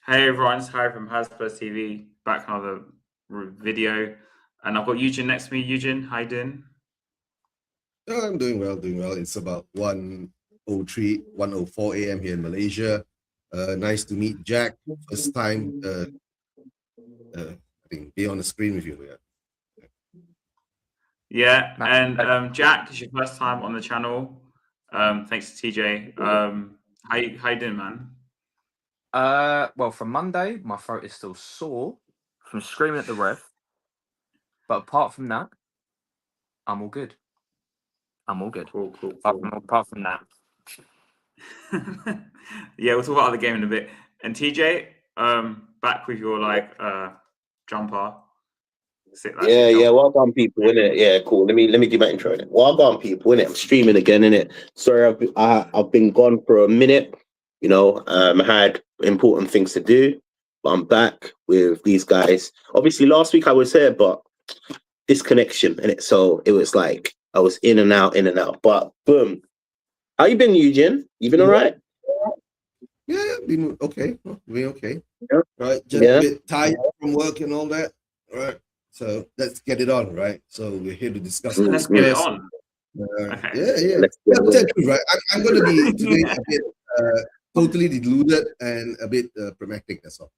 Hey everyone, it's Harry from Spurs TV, back on another video. And I've got Eugene next to me. Eugene, how you doing? I'm doing well, doing well. It's about 1:03, 1:04 a.m. here in Malaysia. Nice to meet Jack. First time, I think, be on the screen with you. Yeah, and Jack, it's your first time on the channel. Thanks to TJ. How you doing, man? Well, from Monday, my throat is still sore from screaming at the ref. But apart from that, I'm all good. I'm all good. Cool. Apart from that. Yeah, we'll talk about the game in a bit. And TJ, back with your jumper. Yeah. Well done, people, innit? Yeah, cool. Let me do my intro. Innit? Well done, people, innit? I'm streaming again, innit? Sorry, I've been gone for a minute. I had important things to do, but I'm back with these guys. Obviously, last week I was here, but disconnection, innit? So it was like I was in and out. But boom, how you been, Eugene? You been all right? Yeah, been okay. Been okay. Yeah. Right, just a bit tired from work and all that. All right. So let's get it on, right? So we're here to discuss. Let's get it on. Okay. Yeah. Right. I'm going to be today a bit totally deluded and a bit pragmatic. That's all.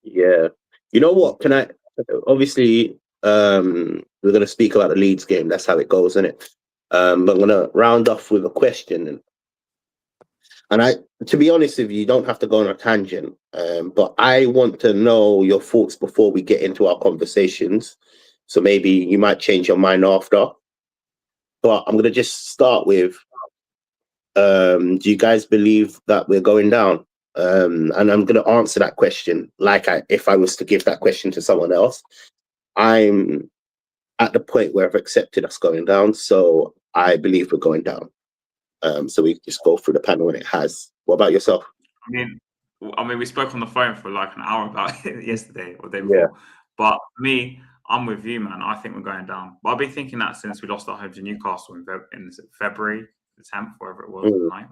Yeah. You know what? Obviously, we're going to speak about the Leeds game. That's how it goes, isn't it? But I'm going to round off with a question. And to be honest with you, you don't have to go on a tangent. But I want to know your thoughts before we get into our conversations. So maybe you might change your mind after. But I'm going to just start with, do you guys believe that we're going down? And I'm going to answer that question if I was to give that question to someone else. I'm at the point where I've accepted us going down. So I believe we're going down. So we just go through the panel and it has. What about yourself? I mean, we spoke on the phone for like an hour about it yesterday or the day before. Yeah. But me, I'm with you, man. I think we're going down. But I've been thinking that since we lost at home to Newcastle in February, the 10th, wherever it was, the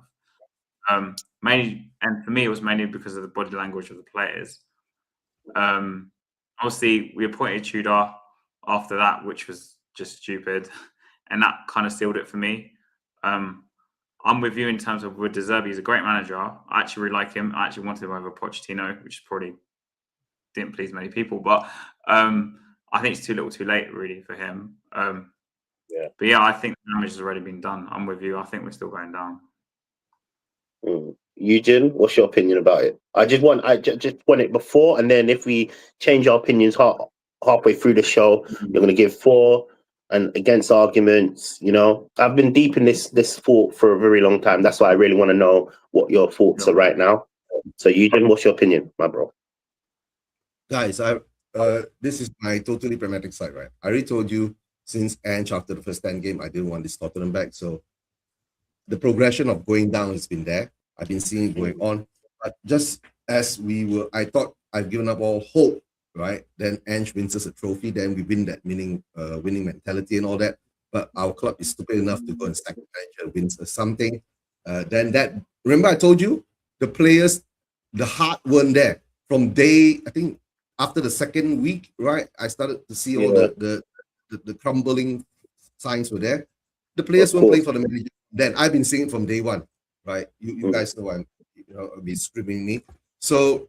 9th. Mainly, and for me, it was mainly because of the body language of the players. Obviously, we appointed Tudor after that, which was just stupid, and that kind of sealed it for me. I'm with you in terms of with De Zerbi. He's a great manager. I actually really like him. I actually wanted him over Pochettino, which probably didn't please many people. But I think it's too little, too late, really, for him. But yeah, I think the damage has already been done. I'm with you. I think we're still going down. Eugene, what's your opinion about it? I just want it before, and then if we change our opinions halfway through the show, you're going to give for and against arguments. I've been deep in this thought for a very long time. That's why I really want to know what your thoughts are right now. So Eugene, what's your opinion, my bro? Guys, this is my totally pragmatic side, right? I already told you since Ange after the first 10 game, I didn't want this Tottenham back. So the progression of going down has been there. I've been seeing it going on. But just as I thought I've given up all hope, right? Then Ange wins us a trophy, then we win that winning mentality and all that. But our club is stupid enough to go and sack the manager, wins us something. Remember I told you, the players, the heart weren't there. From day, I think after the second week, right? I started to see all the crumbling signs were there. The players weren't playing for the manager. Then I've been seeing it from day one, right? You guys know I'll be screaming me. So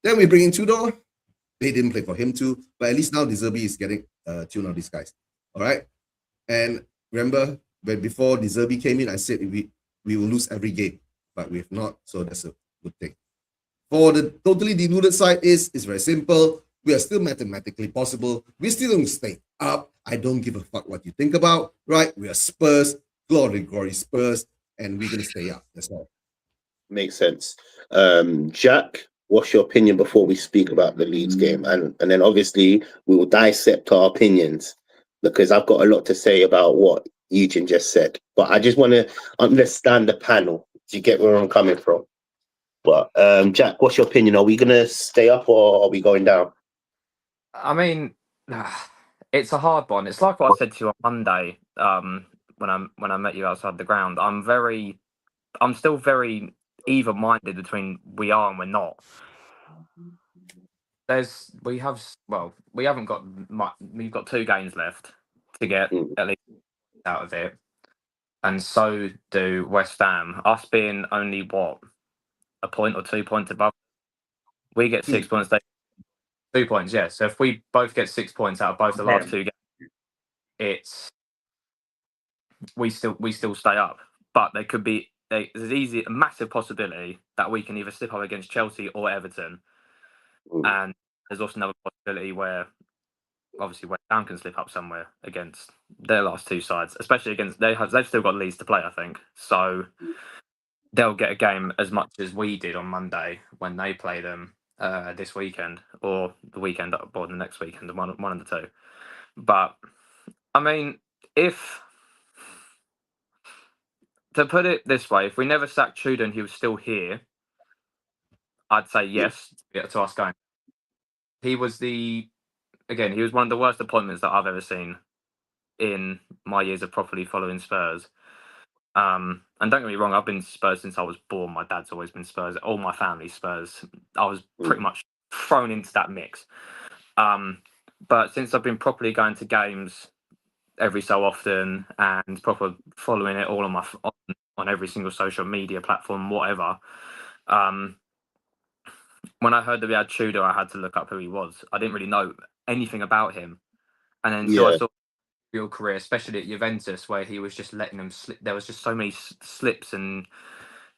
then we bring in Tudor. They didn't play for him too, but at least now De Zerbi is getting tune of these guys. All right. And remember, before De Zerbi came in, I said we will lose every game, but we have not. So that's a good thing. For the totally deluded side, it's very simple. We are still mathematically possible. We still don't stay up. I don't give a fuck what you think about, right? We are Spurs, glory Spurs, and we're gonna stay up. That's all. Makes sense. Jack, what's your opinion before we speak about the Leeds game? And then obviously we will dissect our opinions because I've got a lot to say about what Eugene just said. But I just want to understand the panel to get where I'm coming from. But Jack, what's your opinion? Are we gonna stay up or are we going down? I mean, it's a hard one. It's like what I said to you on Monday, when I met you outside the ground. I'm still very even-minded between we are and we're not. we haven't got much. We've got 2 games left to get at least out of it, and so do West Ham. Us being only a point or 2 points above, we get 6 points. They 2 points, yeah. So if we both get 6 points out of both the last 2 games, we still stay up. But there could be there's a massive possibility that we can either slip up against Chelsea or Everton, and there's also another possibility where obviously West Ham can slip up somewhere against their last 2 sides, especially against they've still got Leeds to play, I think. So they'll get a game as much as we did on Monday when they play them this weekend or the weekend or the next weekend, one of the 2. But I mean, to put it this way, if we never sacked Tudor and he was still here, I'd say yes to us going. He was he was one of the worst appointments that I've ever seen in my years of properly following Spurs. And don't get me wrong, I've been Spurs since I was born. My dad's always been Spurs. All my family's Spurs. I was pretty much thrown into that mix. But since I've been properly going to games every so often and proper following it all on every single social media platform, whatever, when I heard that we had Tudor, I had to look up who he was. I didn't really know anything about him. And then until I saw his real career, especially at Juventus, where he was just letting them slip. There was just so many slips and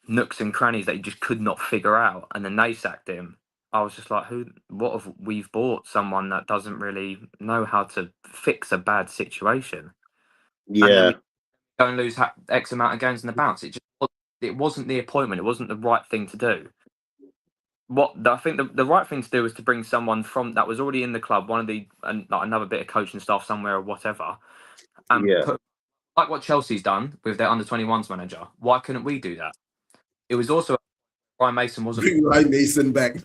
nooks and crannies that he just could not figure out. And then they sacked him. I was just like, what have we've bought someone that doesn't really know how to fix a bad situation? Yeah. And then we go and lose X amount of games in the bounce. It wasn't the appointment. It wasn't the right thing to do. I think the right thing to do was to bring someone from that was already in the club, like another bit of coaching staff somewhere or whatever, and put like what Chelsea's done with their under-21s manager. Why couldn't we do that? It was also Ryan Mason wasn't Bring Ryan Mason back.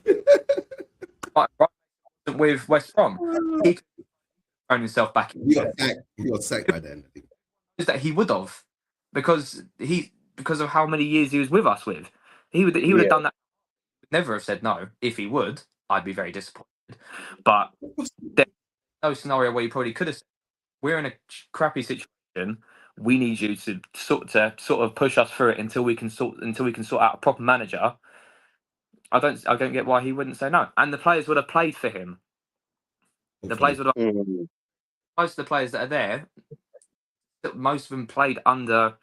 with West Brom. He could thrown himself back. He got sacked by then. I think. That he would have, because of how many years he was with us. He would have done that. Never have said no. If he would, I'd be very disappointed. But there's no scenario where you probably could have said, we're in a crappy situation. We need you to sort of push us through it until we can sort out a proper manager. I don't get why he wouldn't say no. And the players would have played for him. The players would have, most of the players that are there, most of them played under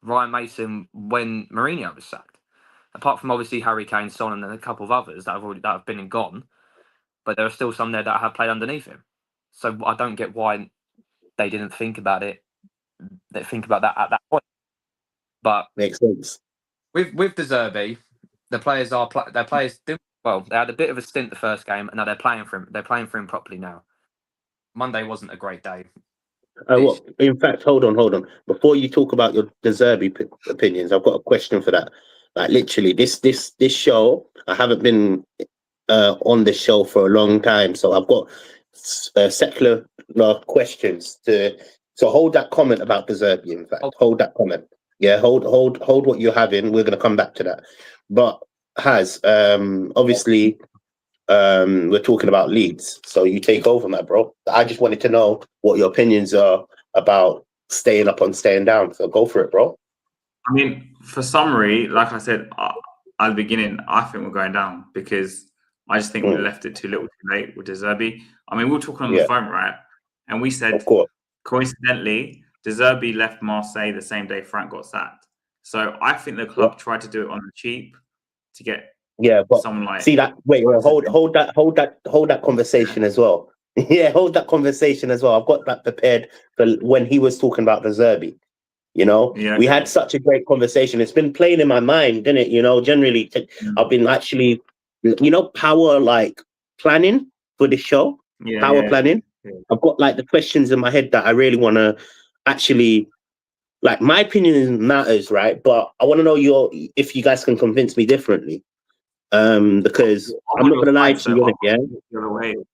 Ryan Mason when Mourinho was sacked. Apart from obviously Harry Kane, Son, and a couple of others that have been and gone, but there are still some there that have played underneath him. So I don't get why they didn't think about it. They think about that at that point. But makes sense. With De Zerbi, the players did well. They had a bit of a stint the first game, and now they're playing for him. They're playing for him properly now. Monday wasn't a great day. In fact, hold on. Before you talk about your De Zerbi opinions, I've got a question for that. Like literally, this show, I haven't been on this show for a long time, so I've got secular questions to. So hold that comment about De Zerbi. In fact, hold that comment. Yeah, hold what you're having. We're going to come back to that. But obviously, we're talking about Leeds, so you take over, my bro. I just wanted to know what your opinions are about staying up and staying down. So go for it, bro. I mean, for summary, like I said at the beginning, I think we're going down because I just think we left it too little too late with De Zerbi. I mean, we were talking on the phone, right? And we said, coincidentally, De Zerbi left Marseille the same day Frank got sacked. So I think the club tried to do it on the cheap to get but someone like. See that? Wait, hold that conversation as well. Yeah, hold that conversation as well. I've got that prepared for when he was talking about De Zerbi. You know, we had such a great conversation. It's been playing in my mind, didn't it? You know, generally, I've been actually, power planning for the show. Planning. Yeah. I've got the questions in my head that I really want to actually, my opinion matters, right? But I want to know if you guys can convince me differently. Because I'm not going to lie to you again.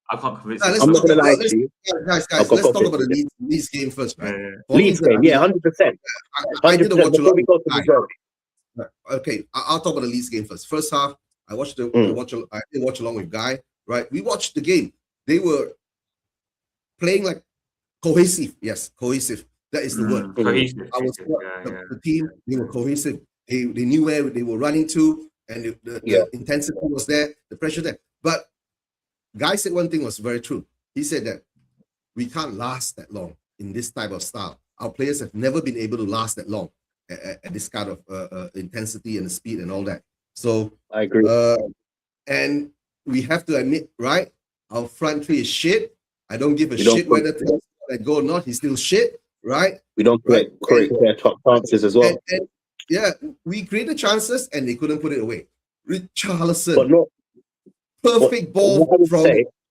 I can't convince you. I'm not going to lie to you. Guys, let's talk about the Leeds game first, right? Leeds game, 100%. I didn't watch a lot. Okay, I'll talk about the Leeds game first. First half, I didn't watch along with Guy, right? We watched the game. They were playing like cohesive. Yes, cohesive. That is the word. Cohesive. The team, they were cohesive. They knew where they were running to, and the intensity was there, the pressure there. But Guy said one thing was very true. He said that we can't last that long in this type of style. Our players have never been able to last that long at this kind of intensity and speed and all that. So I agree. And we have to admit, right? Our front three is shit. I don't give a shit whether they go or not. He's still shit, right? We don't create their top chances as well. And we created chances and they couldn't put it away. Richarlison, But no, perfect ball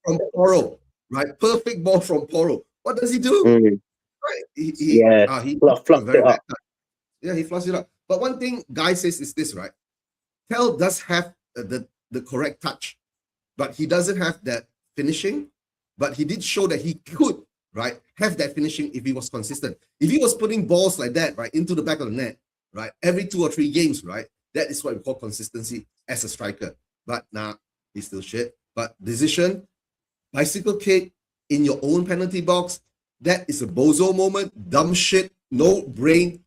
from Porro, right? Perfect ball from Porro. What does he do? Right? He fluffed it up. Yeah, he fluffs it up. But one thing Guy says is this, right? Tel does have the correct touch, but he doesn't have that finishing. But he did show that he could, right, have that finishing if he was consistent. If he was putting balls like that, right, into the back of the net, right, every 2 or 3 games, right, that is what we call consistency as a striker. But he's still shit. But decision, bicycle kick in your own penalty box, that is a bozo moment, dumb shit, no brain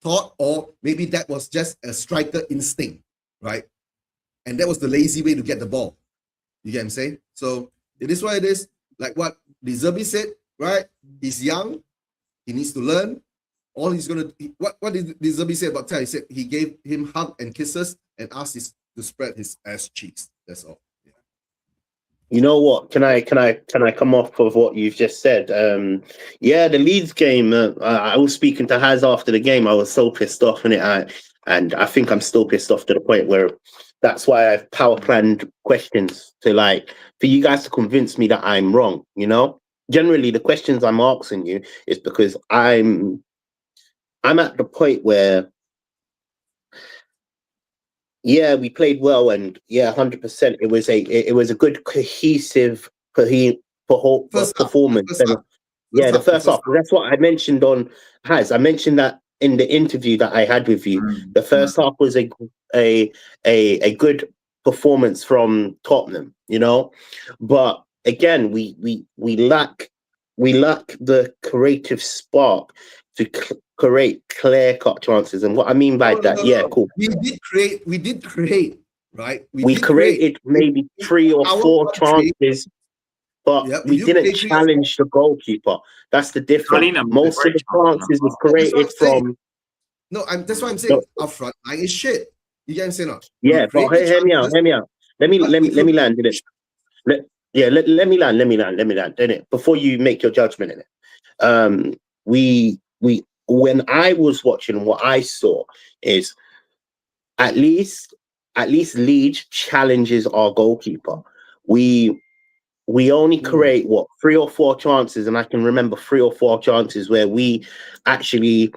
thought, or maybe that was just a striker instinct, right? And that was the lazy way to get the ball. You get what I'm saying? So it is what it is. Like what De Zerbi said, right? He's young. He needs to learn. All he's going to... What did De Zerbi say about Tel? He said he gave him hug and kisses and asked him to spread his ass cheeks. That's all. Yeah. You know what? Can I come off of what you've just said? The Leeds game. I was speaking to Haz after the game. I was so pissed off in it, and I think I'm still pissed off to the point where that's why I've power planned questions to for you guys to convince me that I'm wrong. You know, generally the questions I'm asking you is because I'm at the point where. Yeah, we played well, and 100%. It was a good cohesive performance. The first half. That's what I mentioned on Haz. I mentioned that in the interview that I had with you. The first half was a good performance from Tottenham, you know. But again, we lack the creative spark to create clear-cut chances. And what I mean by that, cool. We did create, right? We created maybe 3 or 4 chances, but we didn't challenge the goalkeeper. That's the difference. Most of the chances were created from... No, that's what I'm saying. Our front line is shit. You get what I'm saying? No? Yeah, but hear me out. Let me land in it. Let me land in it before you make your judgment in it. When I was watching, what I saw is at least Leeds challenges our goalkeeper. We only create 3 or 4 chances, and I can remember 3 or 4 chances where we actually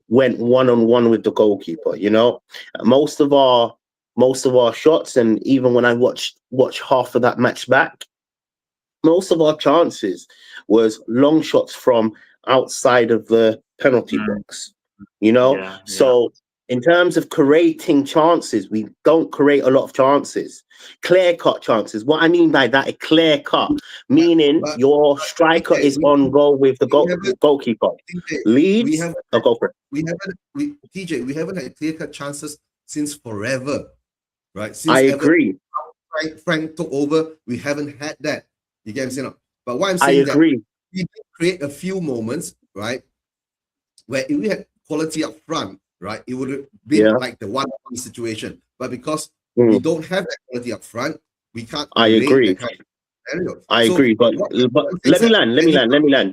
went 1-on-1 with the goalkeeper. You know, most of our shots, and even when I watch half of that match back, most of our chances was long shots from outside of the penalty box, you know. So in terms of creating chances, we don't create a lot of chances, clear-cut chances. What I mean by that, a clear-cut, meaning your striker is on goal with the goalkeeper. Leeds, go for it. We haven't had clear-cut chances since forever, right? I agree. Frank took over, we haven't had that. You get what I'm saying? But what I'm saying, I agree. We did create a few moments, right, where if we had quality up front, right, it would have been like the 1-1 situation. But because we don't have that quality up front, we can't. I agree. I agree, but let me land,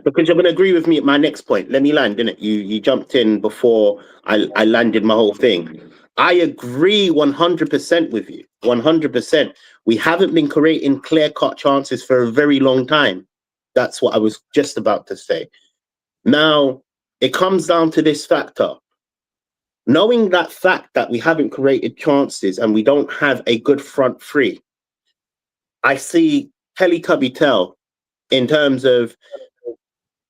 because you're going to agree with me at my next point. Let me land, innit? You jumped in before I landed my whole thing. I agree 100% with you, 100%. We haven't been creating clear-cut chances for a very long time. That's what I was just about to say. Now, it comes down to this factor. Knowing that fact that we haven't created chances and we don't have a good front three, I see Teletubby Tel in terms of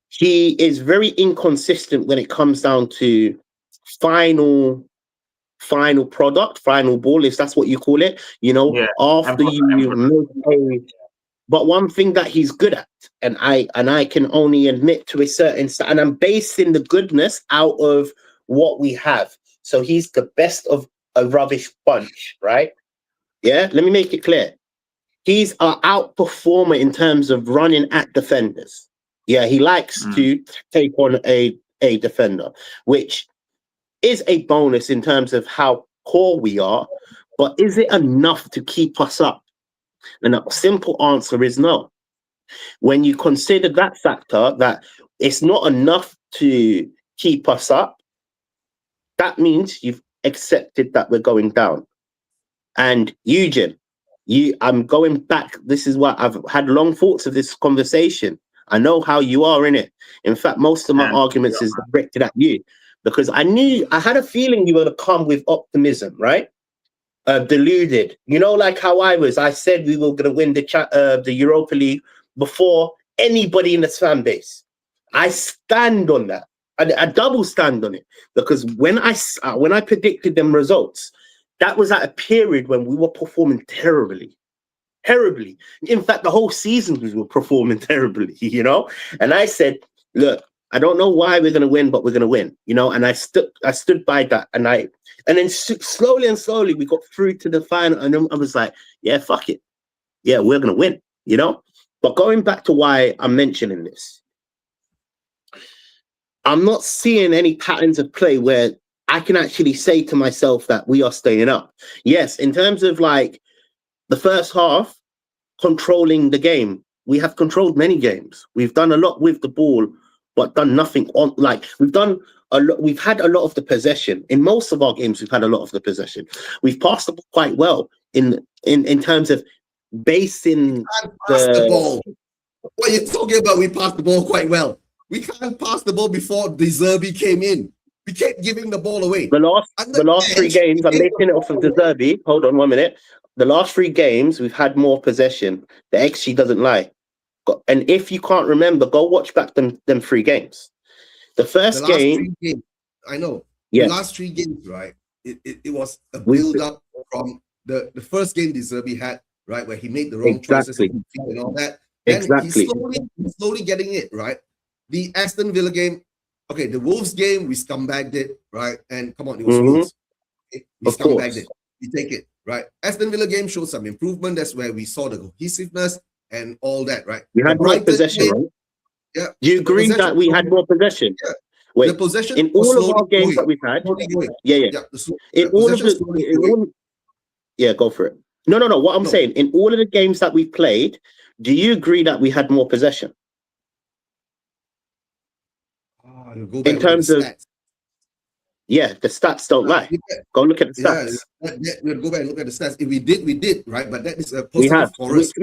he is very inconsistent when it comes down to final final product, final ball, if that's what you call it, Yeah, after you make a. But one thing that he's good at, and I can only admit to a certain, and I'm basing the goodness out of what we have. So he's the best of a rubbish bunch, right? Yeah, let me make it clear. He's an outperformer in terms of running at defenders. Yeah, he likes to take on a defender, which is a bonus in terms of how poor we are. But is it enough to keep us up? And the simple answer is no. When you consider that factor, that it's not enough to keep us up, that means you've accepted that we're going down. And Eugene, I'm going back. This is what I've had long thoughts of this conversation. I know how you are in it. In fact, most of my arguments is directed at you because I had a feeling you were going to come with optimism, right? Deluded, like how I said we were going to win the Europa League before anybody in this fan base. I stand on that. I double stand on it because when I predicted them results, that was at a period when we were performing terribly. In fact, the whole season we were performing terribly, And I said, look, I don't know why we're going to win, but we're going to win, And I stood by that, and then slowly we got through to the final, and then I was like, yeah, fuck it, yeah, we're going to win, But going back to why I'm mentioning this, I'm not seeing any patterns of play where I can actually say to myself that we are staying up. Yes, in terms of like the first half, controlling the game, we have controlled many games. We've done a lot with the ball, but done nothing on. Like we've done a lot. We've had a lot of the possession in most of our games. We've had a lot of the possession. We've passed the ball quite well in terms of basing the ball. What are you talking about? We passed the ball quite well. We can't pass the ball before De Zerbi came in. We kept giving the ball away. The last 3 games, I'm making it off of De Zerbi. Hold on 1 minute. The last 3 games, we've had more possession. The XG doesn't lie. And if you can't remember, go watch back them 3 games. The first game, I know. Yeah. The last 3 games, right? It was a build-up from the first game De Zerbi had, right, where he made the wrong choices and all that. And he's slowly getting it, right? The Aston Villa game, okay, the Wolves game, we scumbagged it, right? And come on, it was Wolves. Okay? We scumbagged it. We take it, right? Aston Villa game showed some improvement. That's where we saw the cohesiveness and all that, right? We had more possession, right? Yeah. Do you agree that we had more possession? Yeah. Wait, the possession in all of our games that we've had, yeah, go for it. No. What I'm saying, in all of the games that we've played, do you agree that we had more possession? In terms of, yeah, the stats don't lie. Go look at the stats. We'll go back and look at the stats. If we did, right? But that is a positive for us.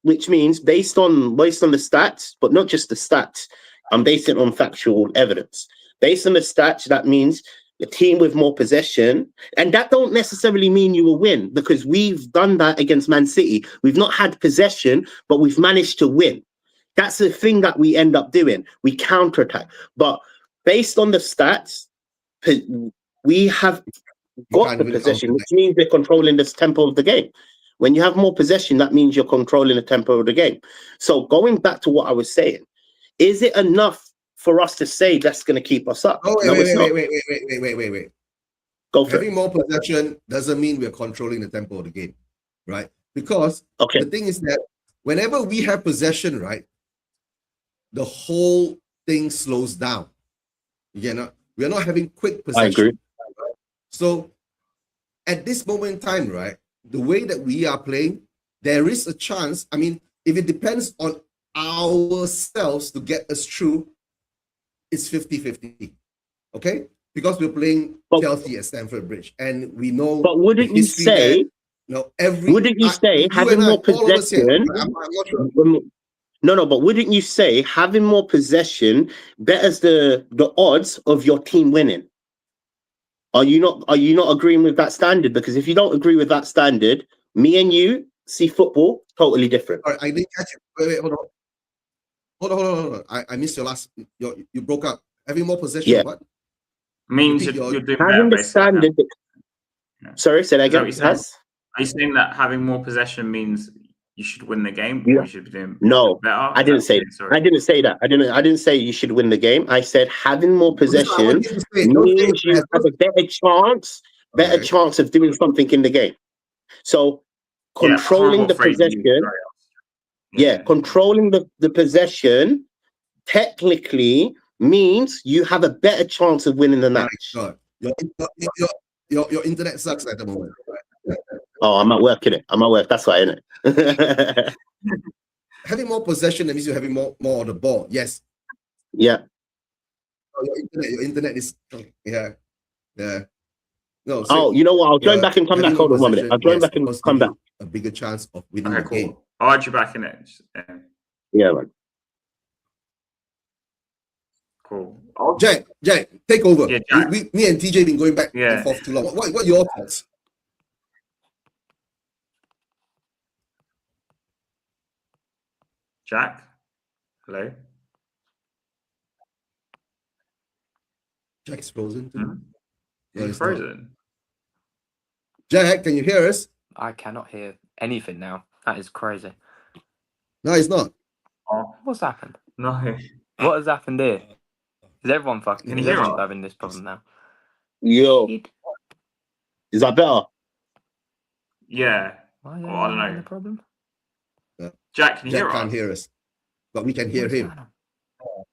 Which means based on the stats, but not just the stats. I'm basing it on factual evidence. Based on the stats, that means the team with more possession, and that don't necessarily mean you will win because we've done that against Man City. We've not had possession, but we've managed to win. That's the thing that we end up doing. We counterattack. But based on the stats, we have got the possession, which means we're controlling this tempo of the game. When you have more possession, that means you're controlling the tempo of the game. So going back to what I was saying, is it enough for us to say that's going to keep us up? Oh, wait. Go for Having more possession doesn't mean we're controlling the tempo of the game, right? Because the thing is that whenever we have possession, right, the whole thing slows down. We're not having quick possession. I agree. Right? So at this moment in time, right, the way that we are playing, there is a chance. I mean, if it depends on ourselves to get us through, it's 50-50. Okay? Because we're playing Chelsea at Stamford Bridge. And we know. But wouldn't you say having more possession? No, but wouldn't you say having more possession betters the odds of your team winning? Are you not agreeing with that standard? Because if you don't agree with that standard, me and you see football totally different. All right, I didn't catch it. Wait, hold on. I missed your last. You broke up. Having more possession. Yeah. What means you're doing having better, the standard. Sorry, say that Is that again. what you're saying? Are you saying that having more possession means you should win the game, or you should be doing No, better? I didn't say that. Sorry. I didn't say that. I didn't say you should win the game. I said having more possession means you have a better chance of doing something in the game. So controlling the possession, controlling the possession technically means you have a better chance of winning the match. Your internet sucks at the moment. Oh, I'm at work, innit? I'm at work. That's why, innit? Having more possession, that means you're having more of the ball. Yes. Yeah. Your internet is yeah. No. So, you know what? I'll join back and come back. Hold on 1 minute. I'll join back and come back. A bigger chance of winning Okay, the cool. game. I'll add you back in it. Yeah, man. Cool. Jack, take over. Yeah, Jack. Me and TJ been going back and forth too long. What are your thoughts? Jack, hello. Jack's frozen too. Mm-hmm. No, he's frozen. Jack, can you hear us? I cannot hear anything now. That is crazy. No, it's not. Oh, what's happened? No. What has happened here? Is everyone fucking? Can you hear us? Having this problem now? Yo, is that better? Yeah. I don't know. The problem. Jack, can you hear us? Jack can't hear us, but we can hear him.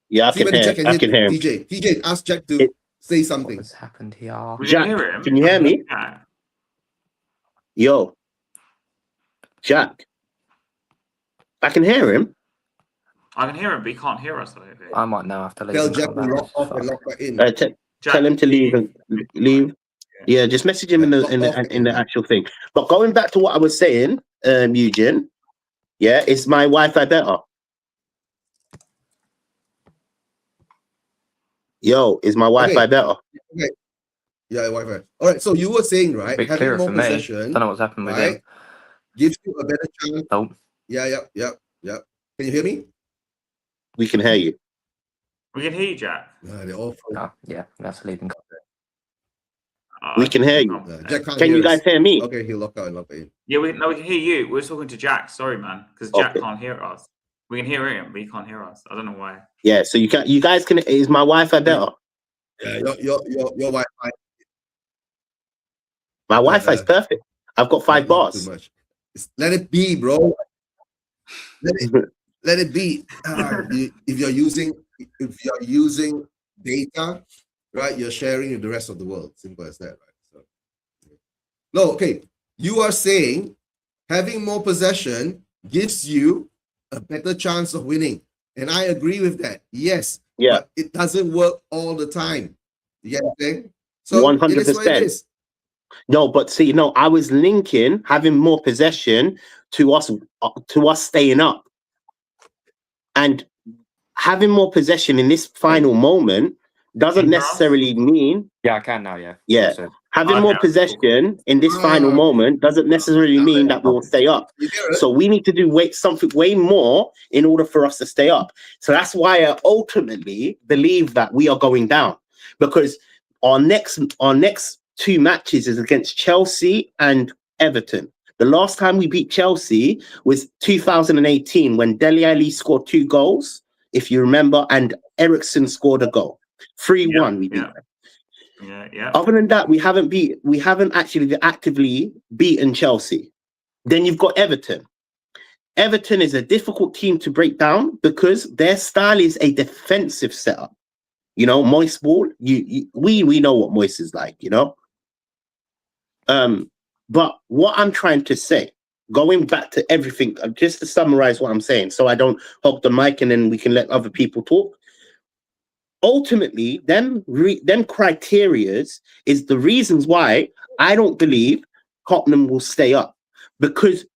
Yeah, I can hear him. TJ, ask Jack to say something. What has happened here? Jack, can hear him. Can you hear me? Yeah. Yo, Jack, I can hear him. I can hear him, but he can't hear us. I might now have to leave. Tell Jack to lock off and lock back in. Tell him to leave and leave. Yeah, just message him in the actual thing. But going back to what I was saying, Eugene, yeah, is my Wi-Fi better? Yo, is my Wi-Fi better? Okay. Yeah, Wi-Fi. All right. So you were saying, right? Bit having clearer more for me. possession, Don't know what's happened with him. gives you a better chance. Nope. Yeah. Can you hear me? We can hear you. We can hear you, Jack. They're all Oh, yeah, that's leaving. We can hear you. Jack can't Can hear you guys us. hear me? Okay, he'll lock out and lock back in. Yeah, we can hear you. We're talking to Jack. Sorry, man, because Jack can't hear us. We can hear him, but he can't hear us. I don't know why. Yeah, so you guys can. Is my Wi-Fi better? Yeah, your Wi-Fi. My Wi-Fi is perfect. I've got 5 bars. Too much. Let it be, bro. Let it be. If you're using data, right, you're sharing with the rest of the world. Simple as that, right? So, no, okay. You are saying having more possession gives you a better chance of winning, and I agree with that. Yes. Yeah. But it doesn't work all the time. You get what I'm saying? So 100%. No, but see, no, I was linking having more possession to us staying up, and having more possession in this final moment doesn't necessarily mean. Yeah, I can now. Yeah. Yeah. Having more possession in this final moment doesn't necessarily mean that we will stay up. So we need to do something way more in order for us to stay up. So that's why I ultimately believe that we are going down, because our next 2 matches is against Chelsea and Everton. The last time we beat Chelsea was 2018 when Dele Alli scored 2 goals, if you remember, and Eriksen scored a goal. 3-1 we beat them. Yeah. Other than that, we haven't actually actively beaten Chelsea. Then you've got Everton. Everton is a difficult team to break down because their style is a defensive setup. You know, Moist ball. We know what Moist is like. You know. But what I'm trying to say, going back to everything, just to summarize what I'm saying, so I don't hog the mic and then we can let other people talk. Ultimately, them criterias is the reasons why I don't believe Tottenham will stay up, because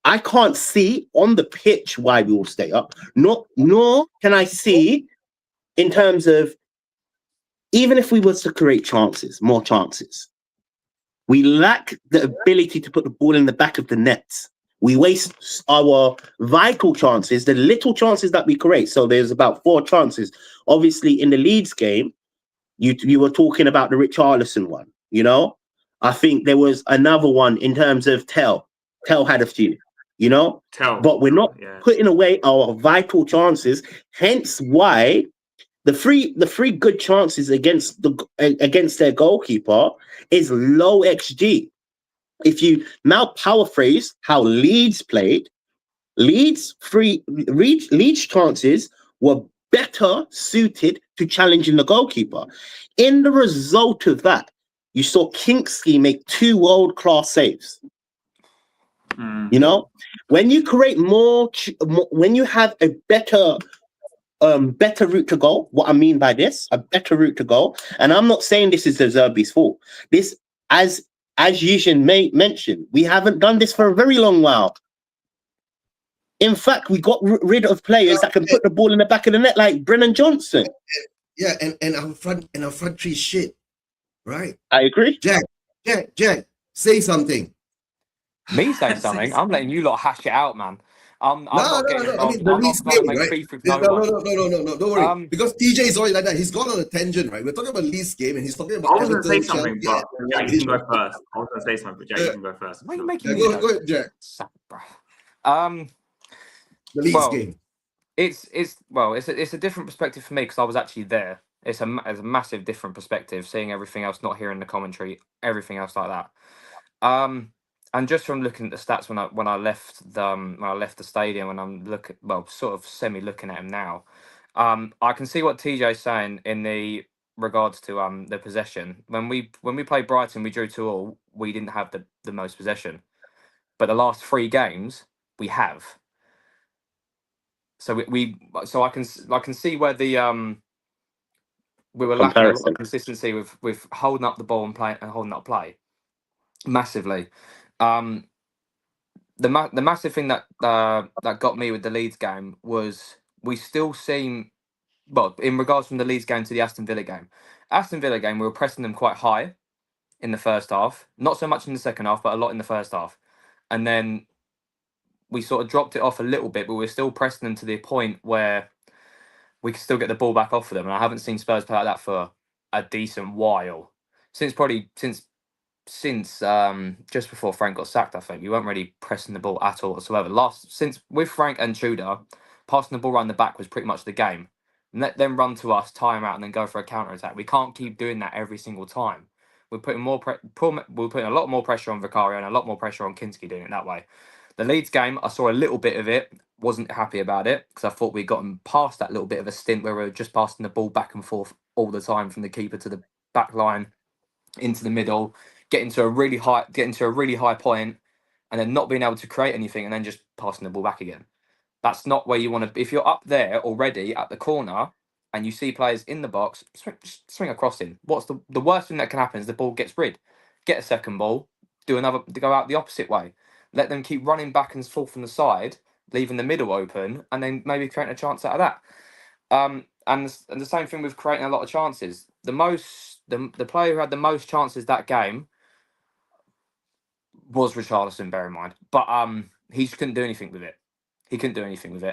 I can't see on the pitch why we will stay up. Nor can I see in terms of, even if we were to create more chances, we lack the ability to put the ball in the back of the nets. We waste our vital chances, the little chances that we create. So there's about 4 chances. Obviously, in the Leeds game, you were talking about the Richarlison one, you know? I think there was another one in terms of Tell. Tell had a few, you know, but we're not putting away our vital chances. Hence why the three good chances against their goalkeeper is low XG. If you now paraphrase how Leeds played, Leeds chances were better suited to challenging the goalkeeper. In the result of that, you saw Kingsley make 2 world-class saves. You know, when you create more, when you have a better route to goal. What I mean by this, a better route to goal, and I'm not saying this is the Zerbi's fault. This, as Yishin mentioned, we haven't done this for a very long while. In fact, we got rid of players that can put the ball in the back of the net, like Brennan Johnson. Yeah, and our front three shit, right? I agree. Jack, say something. Me say something? I'm letting you lot hash it out, man. I'm not getting involved. I mean, the I'm not Leeds trying to game, make right? beef with No, don't worry. Because TJ is always like that. He's gone on a tangent, right? We're talking about Leeds game, and he's talking about. I was going to say something, but Jack, you can go first. I was going to say something, but Jack, you can go first. Why are you making me go ahead, Jack. The Leeds game. It's a different perspective for me because I was actually there. It's a massive different perspective, seeing everything else, not hearing the commentary, everything else like that. And just from looking at the stats when I left the stadium, and I'm sort of semi looking at him now, I can see what TJ's saying in the regards to the possession. When we played Brighton, we drew 2-2. We didn't have the most possession, but the last 3 games we have. So I can see where the we were lacking a lot of consistency with holding up the ball and holding up play massively. The massive thing that got me with the Leeds game was we still seem, well, in regards from the Leeds game to the Aston Villa game. Aston Villa game, we were pressing them quite high in the first half, not so much in the second half, but a lot in the first half, and then we sort of dropped it off a little bit, but we were still pressing them to the point where we could still get the ball back off of them. And I haven't seen Spurs play like that for a decent while, since just before Frank got sacked. I think we weren't really pressing the ball at all whatsoever. Since with Frank and Tudor, passing the ball around the back was pretty much the game. Let them run to us, time out, and then go for a counter attack. We can't keep doing that every single time. We're putting we're putting a lot more pressure on Vicario and a lot more pressure on Kinski doing it that way. The Leeds game, I saw a little bit of it. Wasn't happy about it because I thought we'd gotten past that little bit of a stint where we were just passing the ball back and forth all the time from the keeper to the back line into the middle, getting to a really high point, and then not being able to create anything, and then just passing the ball back again. That's not where you want to be. If you're up there already at the corner and you see players in the box, swing across in. What's the worst thing that can happen is the ball gets rid. Get a second ball, go out the opposite way. Let them keep running back and forth from the side, leaving the middle open, and then maybe creating a chance out of that. And the same thing with creating a lot of chances. The player who had the most chances that game was Richarlison, bear in mind. But he just couldn't do anything with it.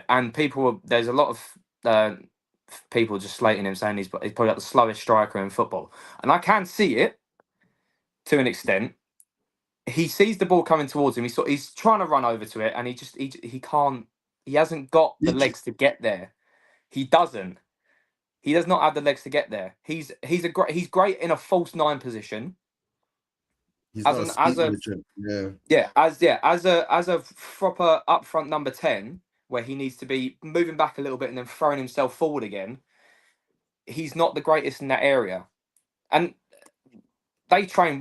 And there's a lot of people just slating him, saying he's probably like the slowest striker in football. And I can see it to an extent. He sees the ball coming towards him. He's trying to run over to it, and he can't. He hasn't got the legs to get there. He doesn't. He does not have the legs to get there. He's great in a false 9 position. As a proper upfront number 10, where he needs to be moving back a little bit and then throwing himself forward again. He's not the greatest in that area, and they train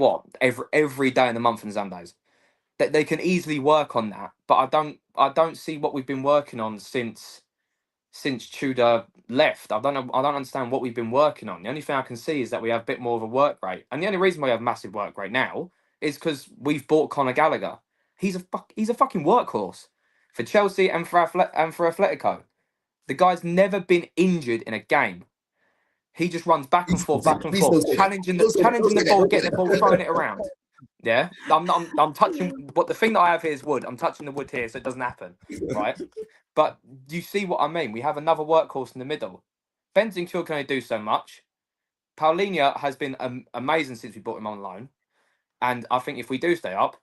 every day in the month in Sundays. That they can easily work on that, but I don't see what we've been working on since Tudor left. I don't understand what we've been working on. The only thing I can see is that we have a bit more of a work rate, and the only reason we have massive work rate now is because we've bought Conor Gallagher. He's a fucking workhorse for Chelsea and for Atletico. The guy's never been injured in a game. He just runs back and forth, challenging the ball, getting the ball, throwing it around. Yeah, I'm touching. But the thing that I have here is wood. I'm touching the wood here, so it doesn't happen, right? But you see what I mean? We have another workhorse in the middle. Bentancur can only do so much. Paulinho has been amazing since we brought him on loan, And I think if we do stay up,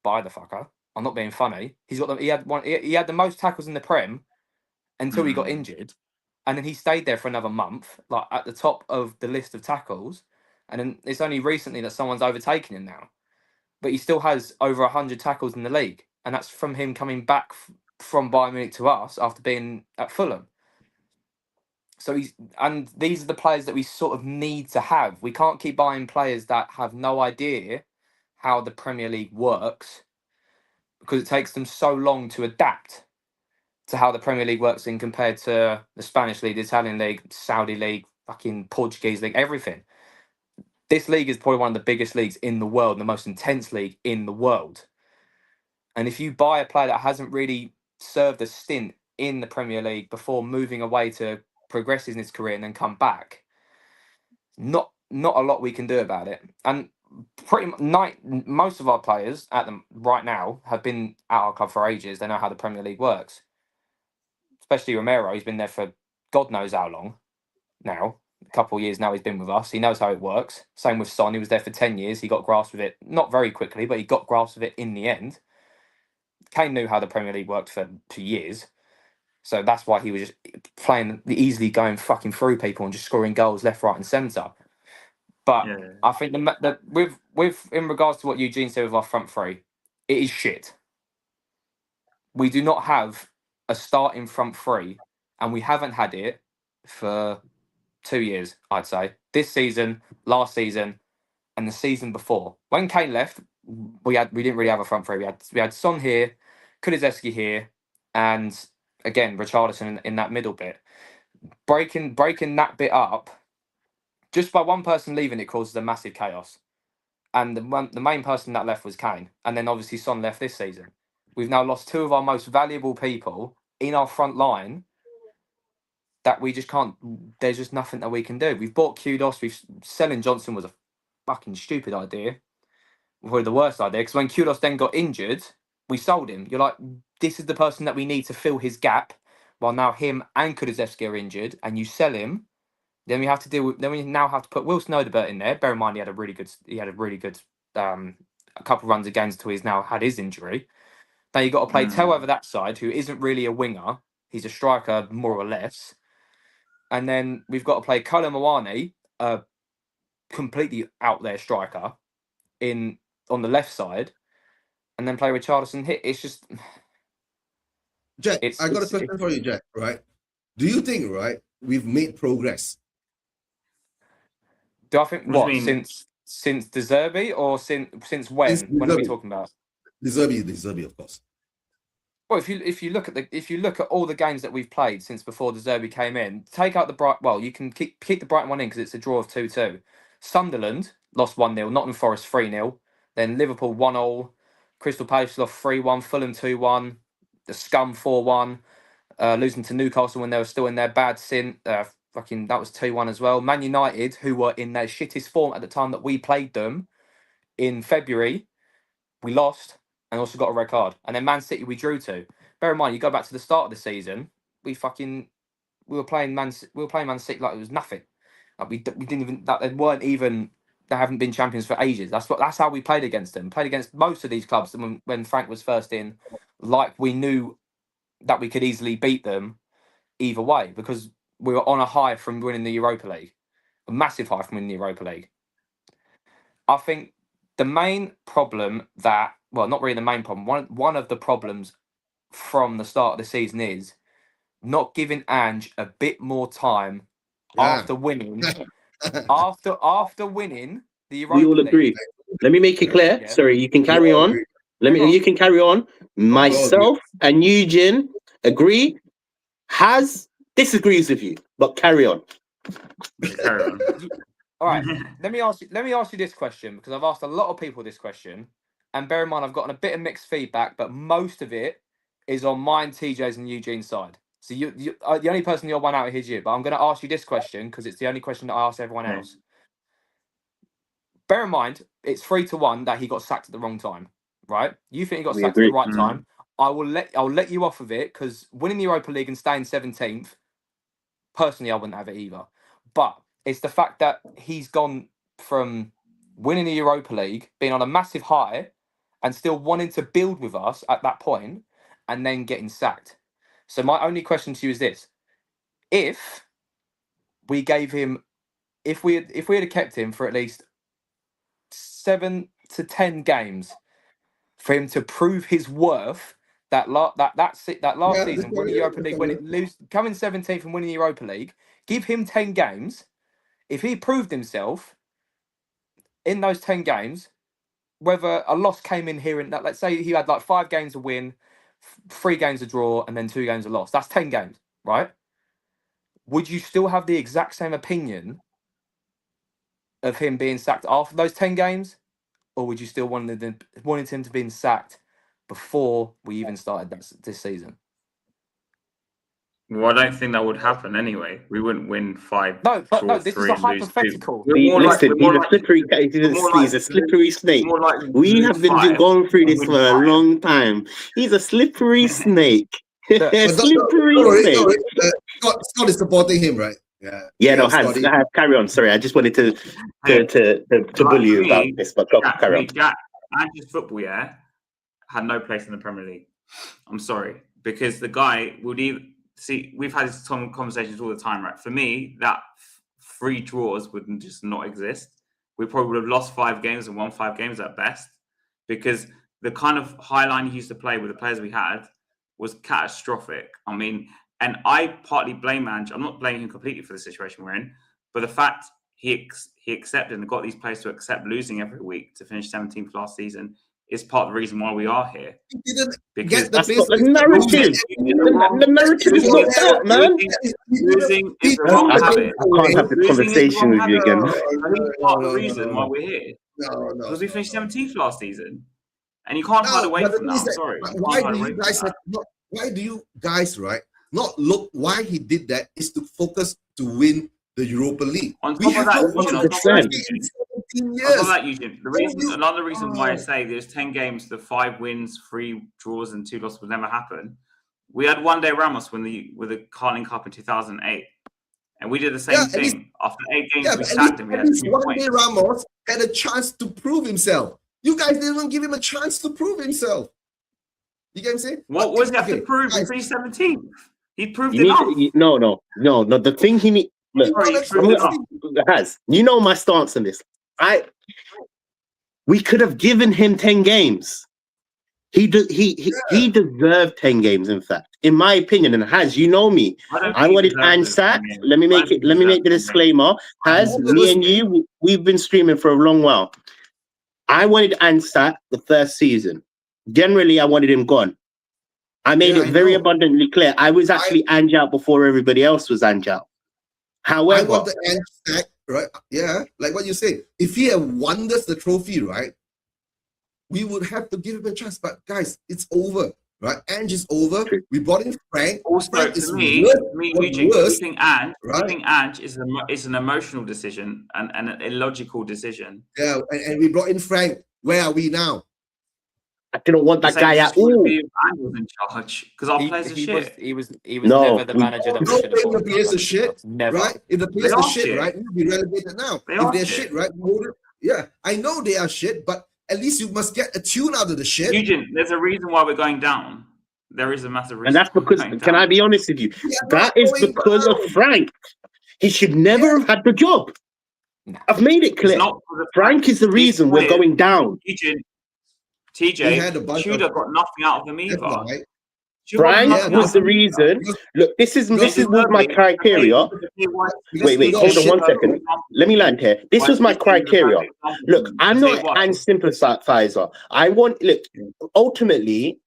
buy the fucker. I'm not being funny. He's got the, he had one. He had the most tackles in the Prem until he got injured, and then he stayed there for another month, like at the top of the list of tackles. And then it's only recently that someone's overtaken him now. But he still has over 100 tackles in the league, and that's from him coming back from Bayern Munich to us after being at Fulham. So these are the players that we sort of need to have. We can't keep buying players that have no idea how the Premier League works, because it takes them so long to adapt to how the Premier League works in compared to the Spanish League, the Italian League, Saudi League, fucking Portuguese League, everything. This league is probably one of the biggest leagues in the world, the most intense league in the world. And if you buy a player that hasn't really served a stint in the Premier League before moving away to progress in his career and then come back, not a lot we can do about it. And pretty much most of our players at them right now have been at our club for ages. They know how the Premier League works. Especially Romero, he's been there for God knows how long now. A couple of years now he's been with us. He knows how it works. Same with Son. He was there for 10 years. He got grasp of it, not very quickly, but he got grasp of it in the end. Kane knew how the Premier League worked for years. So that's why he was just playing, easily going fucking through people and just scoring goals left, right and centre. But I think with in regards to what Eugene said with our front three, it is shit. We do not have a starting front three, and we haven't had it for 2 years, I'd say. This season, last season, and the season before. When Kane left, we didn't really have a front three. We had Son here, Kulusevski here, and again Richarlison in that middle bit. Breaking that bit up, just by one person leaving, it causes a massive chaos. And the main person that left was Kane, and then obviously Son left this season. We've now lost two of our most valuable people in our front line that we just can't. There's just nothing that we can do. We've bought Kudos. Selling Johnson was a fucking stupid idea. Probably the worst idea, because when Kudos then got injured, we sold him. You're like, this is the person that we need to fill his gap. While now him and Kulusevski are injured, and you sell him, then we have to deal with. Then we now have to put Wilson Odobert in there. Bear in mind he had a really good. A couple of runs against until he's now had his injury. Now you got to play Tell over that side, who isn't really a winger. He's a striker more or less. And then we've got to play Kolo Muani, a completely out there striker, on the left side, and then play Richarlison hit. It's just Jack, I got a question for you, Jack, right? Do you think, right, we've made progress? Do I think what since De Zerbi, or since when? When are we talking about? De Zerbi, of course. Well, if you look at all the games that we've played since before De Zerbi came in, take out the Brighton. Well, you can keep the Brighton one in because it's a draw of 2-2. Sunderland lost 1-0. Nottingham Forest 3-0. Then Liverpool 1-0. Crystal Palace lost 3-1. Fulham 2-1. The Scum 4-1. Losing to Newcastle when they were still in their bad sin. That was 2-1 as well. Man United, who were in their shittest form at the time that we played them in February, we lost and also got a red card. And then Man City we drew to. Bear in mind, you go back to the start of the season, we were playing Man City like it was nothing. Like we didn't even, that they haven't been champions for ages. That's how we played against them. Played against most of these clubs when Frank was first in, like we knew that we could easily beat them either way, because we were on a high from winning the Europa League. A massive high from winning the Europa League. I think the main problem not really the main problem, one of the problems from the start of the season is not giving Ange a bit more time after winning after winning the Europa We all League. agree. Let me make it clear. Yeah. Sorry, you can carry on. You can carry on. Myself and Eugene agree. Disagrees with you, but carry on. Carry on. All right. Let me ask you this question, because I've asked a lot of people this question, and bear in mind I've gotten a bit of mixed feedback, but most of it is on mine, TJ's, and Eugene's side. So you the only person you're one out of here is you. But I'm going to ask you this question because it's the only question that I ask everyone else. Bear in mind, it's 3-1 that he got sacked at the wrong time, right? You think he got sacked at the right time? I'll let you off of it, because winning the Europa League and staying 17th, personally, I wouldn't have it either. But it's the fact that he's gone from winning the Europa League, being on a massive high, and still wanting to build with us at that point, and then getting sacked. So my only question to you is this: if we gave him, if we had kept him for at least 7 to 10 games for him to prove his worth, that last Yeah, season, winning the Europa League, coming 17th and winning the Europa League, give him 10 games. If he proved himself in those 10 games, whether a loss came in here and that, let's say he had like 5 games to win, 3 games to draw, and then 2 games to loss. That's 10 games, right? Would you still have the exact same opinion of him being sacked after those 10 games? Or would you still wanted him to be sacked before we even started this season? Well, I don't think that would happen anyway. We wouldn't win 5. No, but draw no, this 3, is a and lose 2. hypothetical. Listen, he's a slippery guy. He's a slippery snake. We have been going through this for a long time. He's a slippery snake. Slippery snake. Scott is supporting him, right? Yeah. Yeah, no, Hans, carry on. Sorry, I just wanted to bully you about this, but carry on. Ange's football, had no place in the Premier League. I'm sorry, because the guy would either see. We've had these conversations all the time, right? For me, that 3 draws would just not exist. We probably would have lost 5 games and won 5 games at best, because the kind of high line he used to play with the players we had was catastrophic. I mean, and I partly blame Ange. I'm not blaming him completely for the situation we're in, but the fact he accepted and got these players to accept losing every week to finish 17th last season is part of the reason why we are here. He didn't because get the narrative. The narrative is not that, man. Losing is the wrong habit. I can't have the conversation with you again. I think part of the reason why we're here No. because we finished 17th last season, and you can't hide away from that. I'm sorry. Why do you guys not look? Why he did that is to focus to win the Europa League. On top of that, Eugene, another reason why I say there's 10 games, the 5 wins, 3 draws, and 2 losses would never happen. We had one day Ramos with the Carling Cup in 2008, and we did the same thing. After 8 games, we sacked him. We had 2 one points. day Ramos had a chance to prove himself. You guys didn't even give him a chance to prove himself. You get what I'm saying? What was he have to prove? He finished 17th. He proved it enough. No. The thing he needs. Look, Has you know my stance on this. We could have given him 10 games. He deserved 10 games. In fact, in my opinion, and Has, you know me, I wanted Ange sacked. Let me make the disclaimer. Has, me and you, we've been streaming for a long while. I wanted Ange sacked the first season. Generally, I wanted him gone. I made it very abundantly clear. I was actually Ange out before everybody else was Ange out. However, I want the Ange sack, right? Yeah, like what you say. If he had won us the trophy, right, we would have to give him a chance. But guys, it's over, right? Ange is over. We brought in Frank. Also, Frank to me, keeping Ange is an emotional decision and an illogical decision. Yeah, and we brought in Frank. Where are we now? I didn't want that guy at all. Ange was in charge because our players are shit. He was never the manager that we should have bought. If the players are shit, never. Right? If the players are shit, right, we'll be relegated now. If they're shit, right? Yeah, I know they are shit, but at least you must get a tune out of the shit. Eugene, there's a reason why we're going down. There is a massive reason. And that's because, can I be honest with you? That is because of Frank. He should never have had the job. I've made it clear. Frank is the reason we're going down. Eugene, TJ, Tudor got nothing out of him either. Right. Frank was the reason. Look, this was my criteria. Wait, hold on 1 second. Let me land here. This was my criteria. Look, I'm not an sympathizer. Ultimately,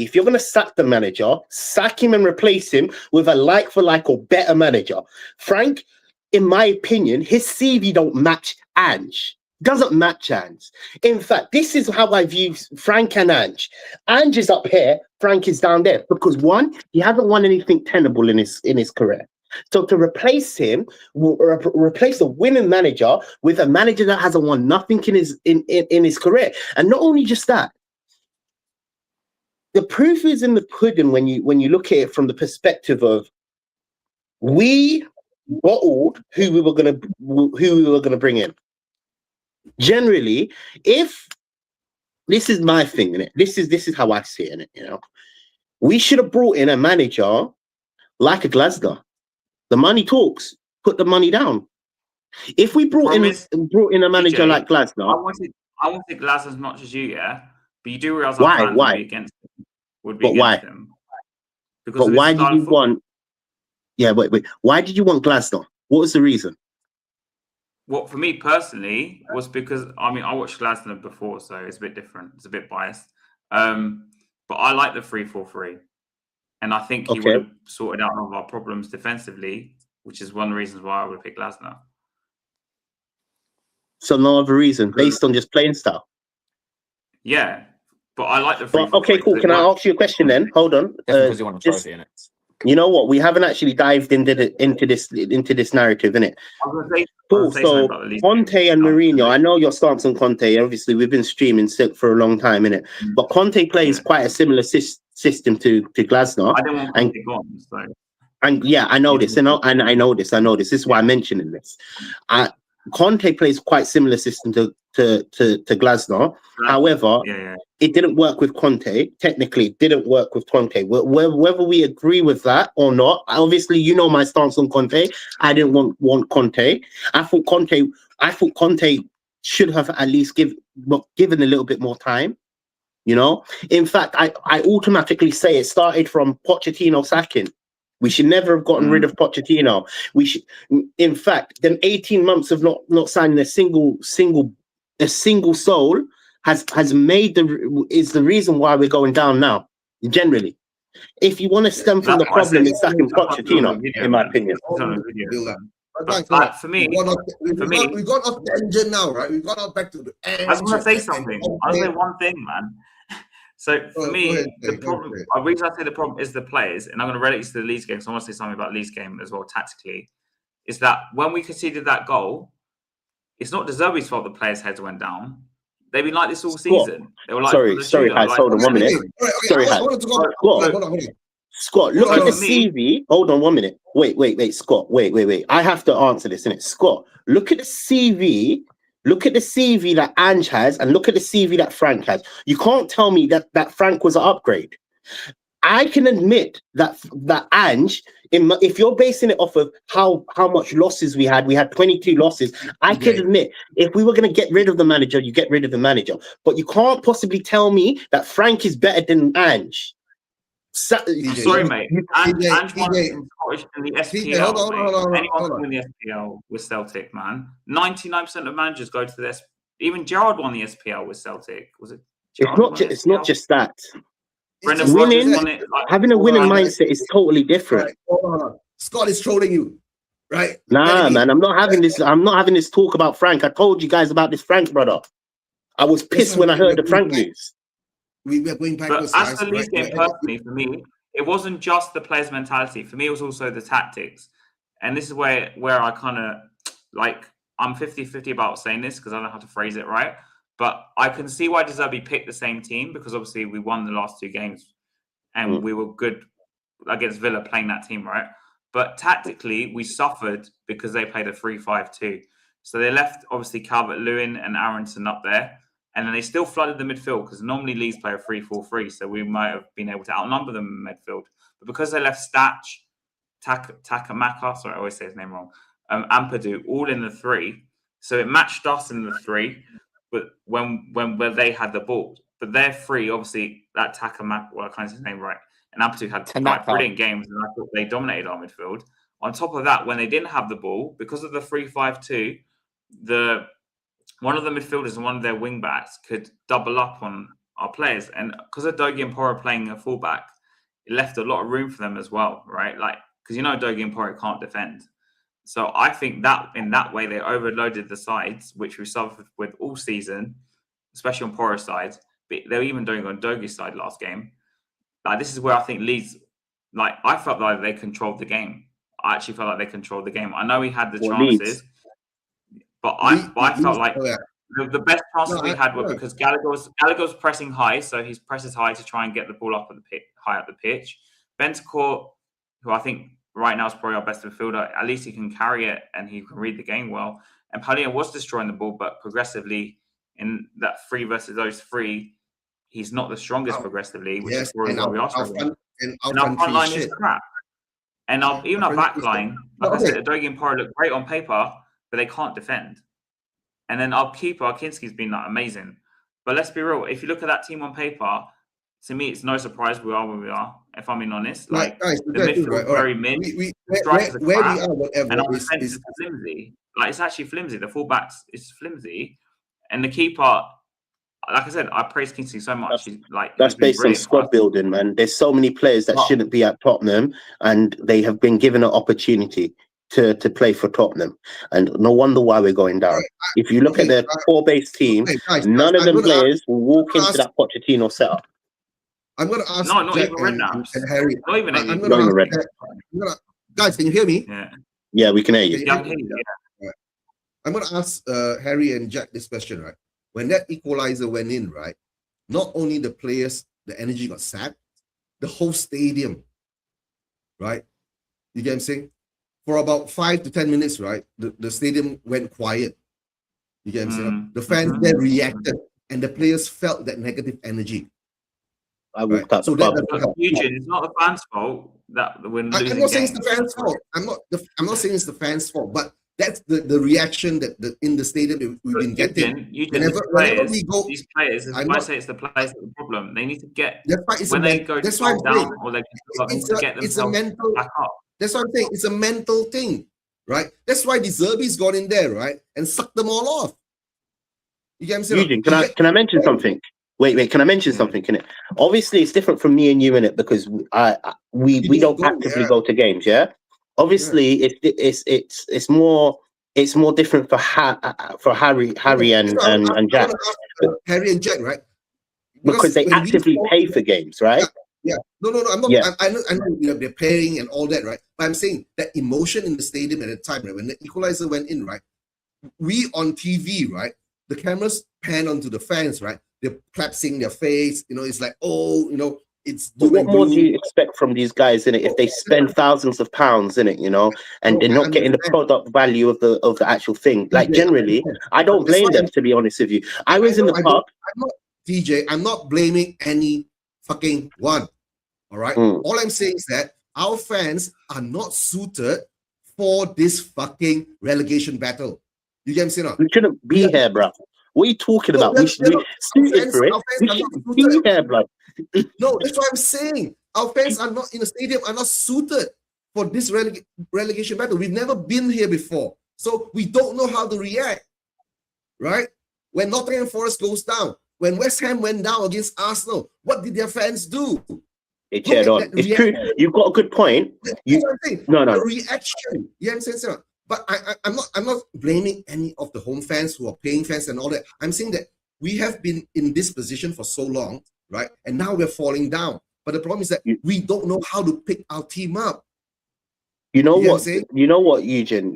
if you're going to sack the manager, sack him and replace him with a like-for-like or better manager. Frank, in my opinion, his CV don't match Ange. Doesn't match Ange. In fact, this is how I view Frank and Ange. Ange is up here, Frank is down there. Because one, he hasn't won anything tenable in his career. So to replace him, replace a winning manager with a manager that hasn't won nothing in his career. And not only just that, the proof is in the pudding when you look at it from the perspective of we bottled who we were gonna bring in. generally, if this is my thing, innit? This is how I see it, innit? You know, we should have brought in a manager like a Glasgow. The money talks. Put the money down. If we brought in a manager TJ, like Glasgow, I wanted Glasgow as much as you, yeah. But you do realize our why? fans Why? would be against him. Because But of his why style did you of football. want? Yeah, wait. Why did you want Glasgow? What was the reason? What for me personally was because I watched Glasgow before, so it's a bit different. It's a bit biased. But I like the 3-4-3. And I think he would have sorted out all of our problems defensively, which is one of the reasons why I would pick Glasgow. So no other reason, based on just playing style. Yeah, but I like the 3-4-3. Okay, cool. Can I ask you a question then? Hold on. Because you want a trophy in it. You know what? We haven't actually dived into this narrative, innit? Cool. So Conte and Mourinho. I know your stance on Conte. Obviously, we've been streaming for a long time, innit? But Conte plays quite a similar system to Glasgow. I didn't want Conte gone, so. And yeah, I know this, and I know this. This is why I'm mentioning this. Conte plays quite similar system to Glasgow. However, it didn't work with Conte. Technically, it didn't work with Conte. Whether we agree with that or not, obviously, you know my stance on Conte. I didn't want Conte. I thought Conte should have at least given a little bit more time. You know, in fact, I automatically say it started from Pochettino sacking. We should never have gotten rid of Pochettino. We should, in fact, them 18 months of not signing a single soul has made is the reason why we're going down now. Generally, if you want to stem from the problem, it's sacking Pochettino, in my opinion. But for me, we got off tangent now, right? We got off back to the end. I was going to say something. I was going to say one thing, man. So for me, the reason I say the problem is the players, and I'm going to relate to the Leeds game, so I want to say something about Leeds game as well tactically, is that when we conceded that goal, it's not De Zerbi's fault the players' heads went down. They've been like this all season. They were like, sorry, hold on 1 minute. Sorry, Scott, look at the CV. Hold on 1 minute. Wait, Scott. Wait. I have to answer this, innit? Scott, look at the CV. Look at the CV that Ange has and look at the CV that Frank has. You can't tell me that Frank was an upgrade. I can admit that Ange, if you're basing it off of how much losses we had 22 losses. I can admit if we were going to get rid of the manager, you get rid of the manager. But you can't possibly tell me that Frank is better than Ange. Sorry, mate. Ange won in Scottish in the SPL. Anyone can win the SPL with Celtic, man. 99% of managers go to this. Even Gerrard won the SPL with Celtic. Was it? It's not just that. Winning, having a winning mindset is totally different. Right. Scott is trolling you, right? Nah, man, I'm not having this. I'm not having this talk about Frank. I told you guys about this Frank brother. I was pissed when I heard the Frank news. We are going back. But as the Leeds game, personally, for me, it wasn't just the players' mentality. For me, it was also the tactics. And this is where I kind of, I'm 50-50 about saying this because I don't know how to phrase it right. But I can see why De Zerbi picked the same team because obviously we won the last two games and we were good against Villa playing that team, right? But tactically, we suffered because they played a 3-5-2. So they left, obviously, Calvert-Lewin and Aronson up there. And then they still flooded the midfield because normally Leeds play a 3-4-3. So we might have been able to outnumber them in midfield. But because they left Statch, Takamaka, sorry, I always say his name wrong, Ampadu, all in the three. So it matched us in the three, but when they had the ball. But they're free, obviously, that Takamaka, well, I can't say his name right. And Ampadu had brilliant games, and I thought they dominated our midfield. On top of that, when they didn't have the ball, because of the 3-5-2, one of the midfielders and one of their wing backs could double up on our players. And because of Dogi and Porro playing a fullback, it left a lot of room for them as well, right? Because Dogi and Porro can't defend. So I think that in that way, they overloaded the sides, which we suffered with all season, especially on Porro's side. But they were even doing it on Dogi's side last game. This is where I think Leeds, I felt like they controlled the game. I actually felt like they controlled the game. I know we had the chances. Leeds. But I felt like the best chances we had were because Gallagher was pressing high, so he presses high to try and get the ball up high up the pitch. Bentancur, who I think right now is probably our best midfielder. At least he can carry it and he can read the game well. And Palhinha was destroying the ball, but progressively in that 3 versus those 3, he's not the strongest progressively, which is probably why we are struggling. And our front line is crap. And even our back line, like I said, Udogie and Porro look great on paper, but they can't defend. And then our keeper, Kinski's been like amazing. But let's be real, if you look at that team on paper, to me, it's no surprise we are where we are, if I'm being honest. Like, guys, the midfield is very mid, strikers are where crap, we are, whatever, and our defense is flimsy. Like, it's actually flimsy. The fullbacks is flimsy. And the keeper, like I said, I praise Kingsley so much. That's based on squad building, man. There's so many players that shouldn't be at Tottenham, and they have been given an opportunity to play for Tottenham. And no wonder why we're going down. If you look at the core-based team, none of them players will walk into that Pochettino setup. I'm going to ask not Jack even Redknapp. and Harry. Not even Guys, can you hear me? Yeah, we can hear you. Yeah, I can hear you. Yeah. I'm going to ask Harry and Jack this question, right? When that equalizer went in, right, not only the players, the energy got sapped, the whole stadium, right? You get what I'm saying? For about 5 to 10 minutes, right, the stadium went quiet. You get what I'm saying? The fans then reacted, and the players felt that negative energy. I walked out the pub. Eugene, it's not the fans' fault that we're losing. I'm not saying it's the fans' fault. I'm not saying it's the fans' fault, but that's the reaction that in the stadium we've been getting. Whenever we go, these players, I say it's the players that the problem. They need to get when they go down or they need to get themselves back up. That's what I'm saying. It's a mental thing, right? That's why the Zerbi's got in there, right, and sucked them all off. You get what I'm saying? Eugene, can I mention something? Wait, can I mention something? Can it? Obviously, it's different from me and you in it because we don't actively go to games. Yeah. Obviously, it's more different for Harry and Jack. Harry and Jack, right? Because they actively pay for games, right? Yeah. No. I'm not. Yeah. I know they're paying and all that, right? But I'm saying that emotion in the stadium at the time, right, when the equalizer went in, right? We on TV, right? The cameras pan onto the fans, right? They're clapping their face, it's like, it's. But what more do you expect from these guys in it if they spend thousands of pounds in it, and they're not getting the product value of the actual thing? Like generally, I don't blame them, to be honest with you. I was in the pub. I'm not blaming any fucking one. All right. All I'm saying is that our fans are not suited for this fucking relegation battle. You get what I'm saying? We shouldn't be here, bro. What are you talking about? We should be suited for it. We should be here, blood. No, that's what I'm saying. Our fans are not in the stadium, are not suited for this relegation battle. We've never been here before. So we don't know how to react. Right? When Nottingham Forest goes down, when West Ham went down against Arsenal, what did their fans do? They cheered on. It's true. You've got a good point. No. The reaction. You know what I'm saying? But I'm not blaming any of the home fans who are paying fans and all that. I'm saying that we have been in this position for so long, right? And now we're falling down. But the problem is that we don't know how to pick our team up. You know what, Eugene?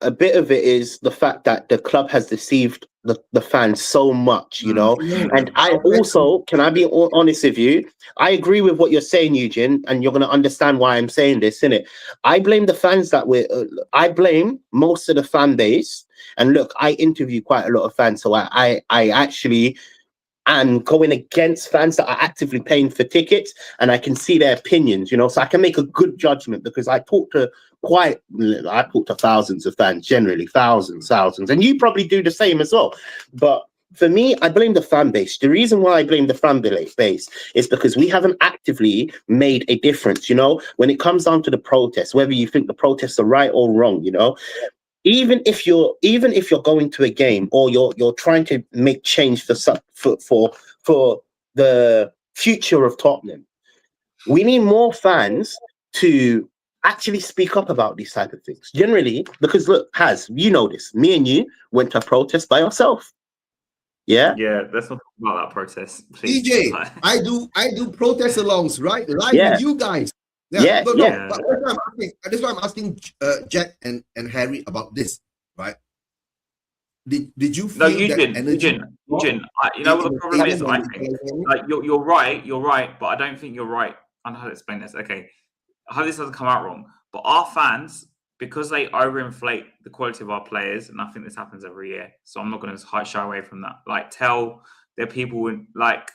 A bit of it is the fact that the club has deceived the fans so much, And I also, can I be honest with you? I agree with what you're saying, Eugene, and you're going to understand why I'm saying this, innit? I blame the fans I blame most of the fan base. And look, I interview quite a lot of fans, so I actually am going against fans that are actively paying for tickets, and I can see their opinions, so I can make a good judgment because I talk to thousands of fans, generally thousands, and you probably do the same as well. But for me, I blame the fan base. The reason why I blame the fan base is because we haven't actively made a difference, when it comes down to the protests, whether you think the protests are right or wrong, Even if you're going to a game or you're trying to make change for the future of Tottenham, we need more fans to actually speak up about these type of things. Generally, because look, this, me and you went to a protest by ourselves. Yeah. Yeah, let's not talk about that protest, please. DJ, I do protest alongs, right? Live with you guys. Yeah. But that's why I'm asking Jack and Harry about this, right? Did you feel Eugene, what the problem is? I think you're right, but I don't think you're right. I know how to explain this. Okay, I hope this doesn't come out wrong, But our fans, because they overinflate the quality of our players, and I think this happens every year, so I'm not going to shy away from that. Like, Tell, there are people like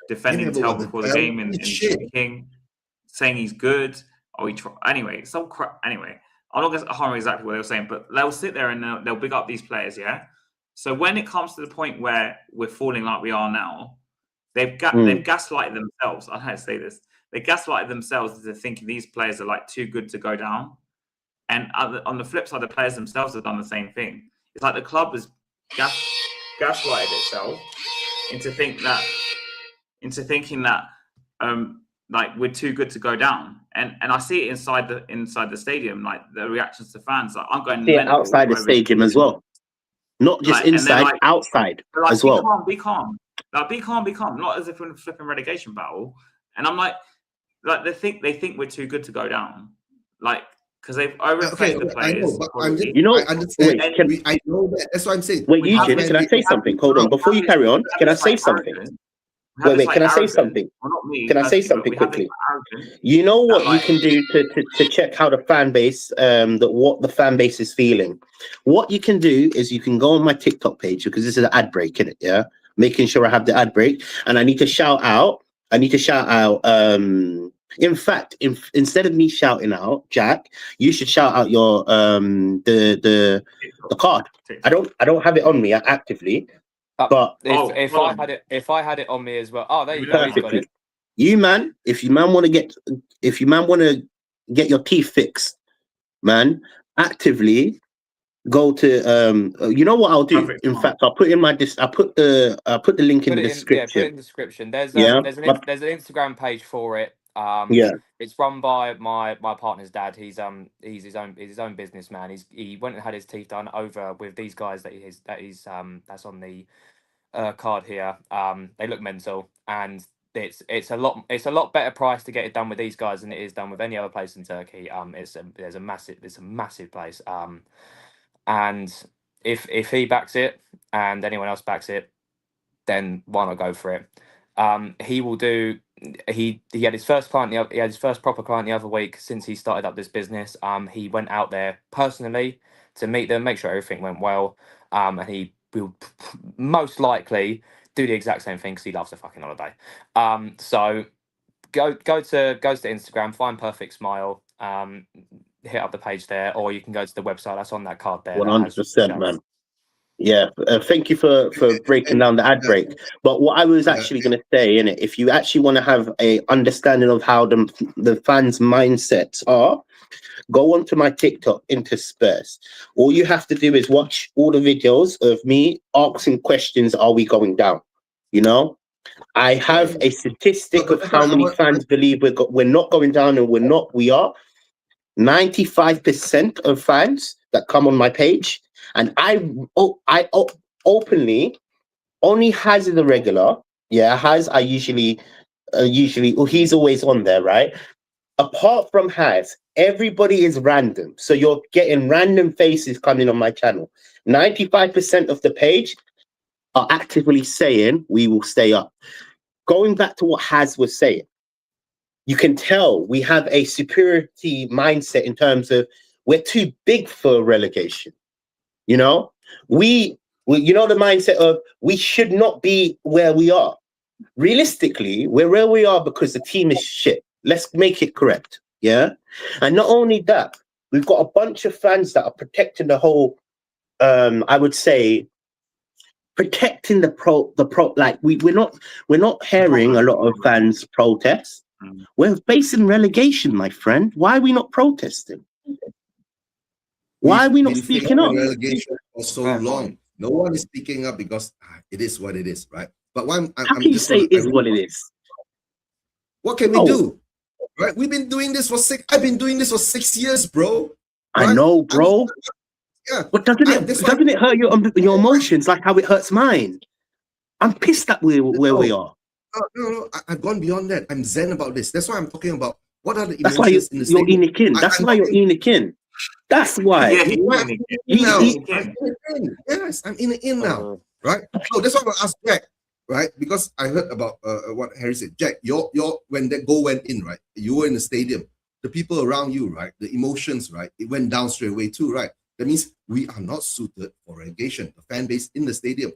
defending Tell before the game and King, saying he's good. Anyway, some crap. Anyway, I'm not going to remember exactly what they were saying, but they'll sit there and they'll big up these players, yeah? So when it comes to the point where we're falling like we are now, they've gaslighted themselves. I don't know how to say this. They gaslighted themselves into thinking these players are like too good to go down. And on the flip side, the players themselves have done the same thing. It's like the club has gaslighted itself into thinking that like we're too good to go down. And I see it inside the stadium, like the reactions to fans. Like, I'm going outside the stadium as well. Not just like, inside, like, outside as well. Be calm. Like, be calm. Not as if we're in a flipping relegation battle. And I'm like they think we're too good to go down. Like, because they've overinflated the players. I understand. I know that. That's what I'm saying. Wait, Eugene, can I say something? Hold on. Before you carry on, can I say something? Wait, can I say something? Can I say something quickly? You know what you can do to check how the fan base, what the fan base is feeling? What you can do is you can go on my TikTok page, because this is an ad break in it, yeah? Making sure I have the ad break. And I need to shout out, in fact, instead of me shouting out, Jack, you should shout out your the card. I don't have it on me actively. But if I had it on me as well. Oh, there you go. Got it. You man, if you man want to get your teeth fixed, man, actively go to you know what I'll do? Perfect. In fact, I'll put in my I'll put the link in the description. Yeah, put it in the description. There's an Instagram page for it. It's run by my partner's dad. He's his own businessman. He went and had his teeth done over with these guys that's on the card here. They look mental, and it's a lot better price to get it done with these guys than it is done with any other place in Turkey. It's a massive place. And if he backs it and anyone else backs it, then why not go for it? He will do. He had his first client. He had his first proper client the other week since he started up this business. He went out there personally to meet them, make sure everything went well. And he will most likely do the exact same thing because he loves a fucking holiday. So go to Instagram, find Perfect Smile, hit up the page there, or you can go to the website that's on that card there. 100%, man. Yeah, thank you for breaking down the ad break. But what I was actually going to say, innit, if you actually want to have a understanding of how the fans' mindsets are, go onto my TikTok into Spurs. All you have to do is watch all the videos of me asking questions. Are we going down? You know, I have a statistic of how many fans believe we're not going down, and we are. 95% of fans that come on my page, and I openly only Has is a regular. Yeah, Has I usually he's always on there, right? Apart from Has, everybody is random. So you're getting random faces coming on my channel. 95% of the page are actively saying we will stay up. Going back to what Has was saying, you can tell we have a superiority mindset in terms of we're too big for relegation. You know, we you know, the mindset of we should not be where we are. Realistically, we're where we are because the team is shit. Let's make it correct. Yeah. And not only that, we've got a bunch of fans that are protecting the whole, I would say, protecting the pro, like we're not hearing a lot of fans protest. We're facing relegation, my friend. Why are we not protesting? Why are we not speaking up? Relegation for so long. No one is speaking up because it is what it is, right? But how can you say it is what it is? What can we do? Right? We've been doing this for I've been doing this for 6 years, bro. Right? I know, bro. But doesn't it hurt your emotions like how it hurts mine? I'm pissed that where we are. No, I've gone beyond that. I'm zen about this. That's why I'm talking about what are the emotions. That's why you're in the kin. That's why you're in the kin. That's why. Yes, I'm in the in now. Right? So that's why I'm gonna ask Jack, right? Because I heard about what Harry said. Jack, your when that goal went in, right? You were in the stadium. the people around you, right? The emotions, right? It went down straight away too, right? That means we are not suited for relegation. The fan base in the stadium.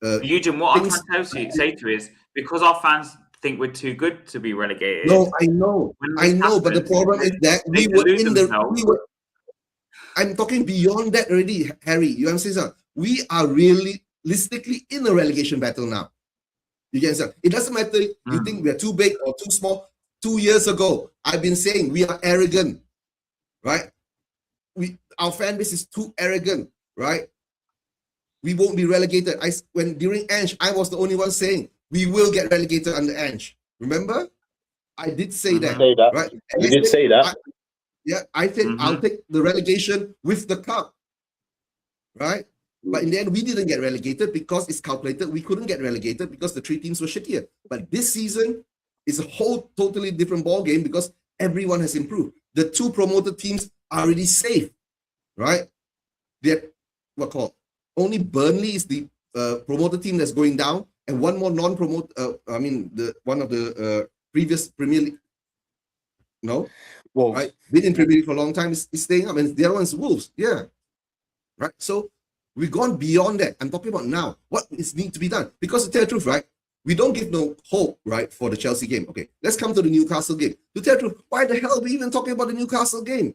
Eugene, what I'm trying to say to you is because our fans think we're too good to be relegated. No, I know, but the problem is that we were in the. I'm talking beyond that already, Harry. You understand? We are realistically in a relegation battle now. You get it? It doesn't matter. You think we're too big or too small. 2 years ago, I've been saying we are arrogant, right? Our fan base is too arrogant, right? We won't be relegated. When during Ange, I was the only one saying we will get relegated under Ange. Remember? I did say that, right? And you did say that. I think I'll take the relegation with the cup, right? But in the end, we didn't get relegated because it's calculated. We couldn't get relegated because the 3 teams were shittier. But this season is a whole totally different ball game because everyone has improved. The 2 promoted teams are already safe, right? They're only Burnley is the promoted team that's going down, and one more non-promote. One of the previous Premier League. No, Wolves. Right? Been in Premier League for a long time. Is staying up, and the other one is Wolves. Yeah, right. So we've gone beyond that. I'm talking about now. What is need to be done? Because to tell the truth, right, we don't give no hope, right, for the Chelsea game. Okay, let's come to the Newcastle game. To tell the truth, why the hell are we even talking about the Newcastle game?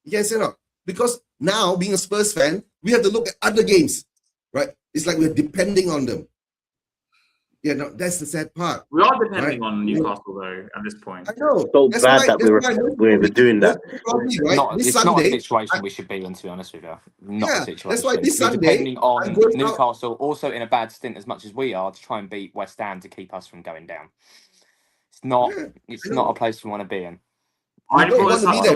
You guys say no? Because now, being a Spurs fan, we have to look at other games, right? It's like we're depending on them. Yeah, no, that's the sad part. We are depending on Newcastle though at this point. I know. So glad that we're doing that. Probably, right? It's not a situation we should be in, to be honest with you. Not a situation. That's why this We're Sunday, depending on Newcastle, also in a bad stint as much as we are, to try and beat West Ham to keep us from going down. It's not a place we want to be in. I brought this up to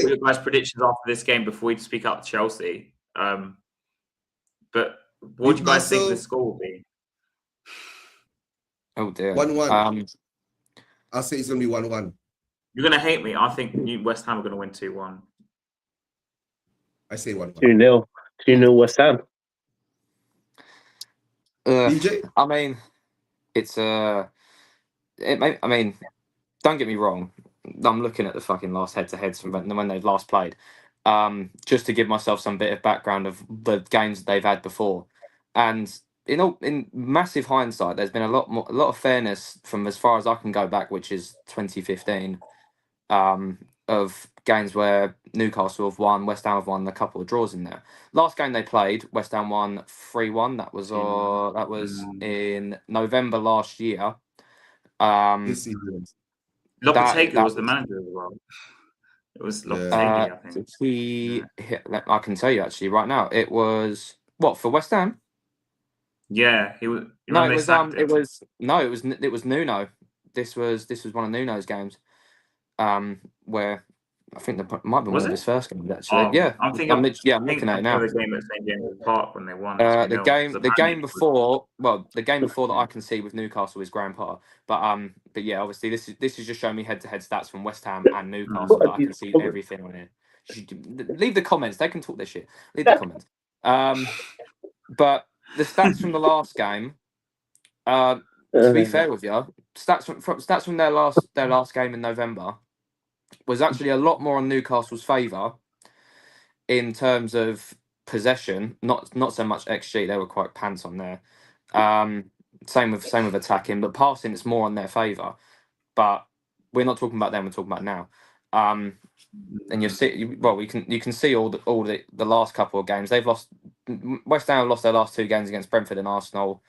you guys' predictions after this game before we speak up to Chelsea. But what do you guys think the score will be? Oh dear. 1-1. I'll say it's going to be 1-1. You're going to hate me. I think West Ham are going to win 2-1. I say 1-1. 2-0. 2-0 West Ham. DJ? I mean, don't get me wrong. I'm looking at the fucking last head-to-heads from when they've last played, just to give myself some bit of background of the games that they've had before. And in massive hindsight, there's been a lot of fairness from as far as I can go back, which is 2015, of games where Newcastle have won, West Ham have won, a couple of draws in there. Last game they played, West Ham won 3-1. That was in November last year. This season. Lopetegui was the manager as well. It was Lopetegui, I think. I can tell you actually right now. It was what for West Ham? Yeah, he was. It was Nuno. This was one of Nuno's games, where I think there might be one of his first games actually. I'm looking at it now. The game at St James's Park when they won. The game before that I can see with Newcastle is Grandpa, but yeah, obviously this is just showing me head-to-head stats from West Ham and Newcastle that I can see everything on here. Leave the comments; they can talk their shit. Leave the comments. But the stats from the last game, to be fair with you, stats from their last game in November was actually a lot more on Newcastle's favour in terms of possession, not so much XG. They were quite pants on there. Same with attacking, but passing it's more on their favour. But we're not talking about them. We're talking about now. And you can see all the last couple of games they've lost. West Ham have lost their last 2 games against Brentford and Arsenal.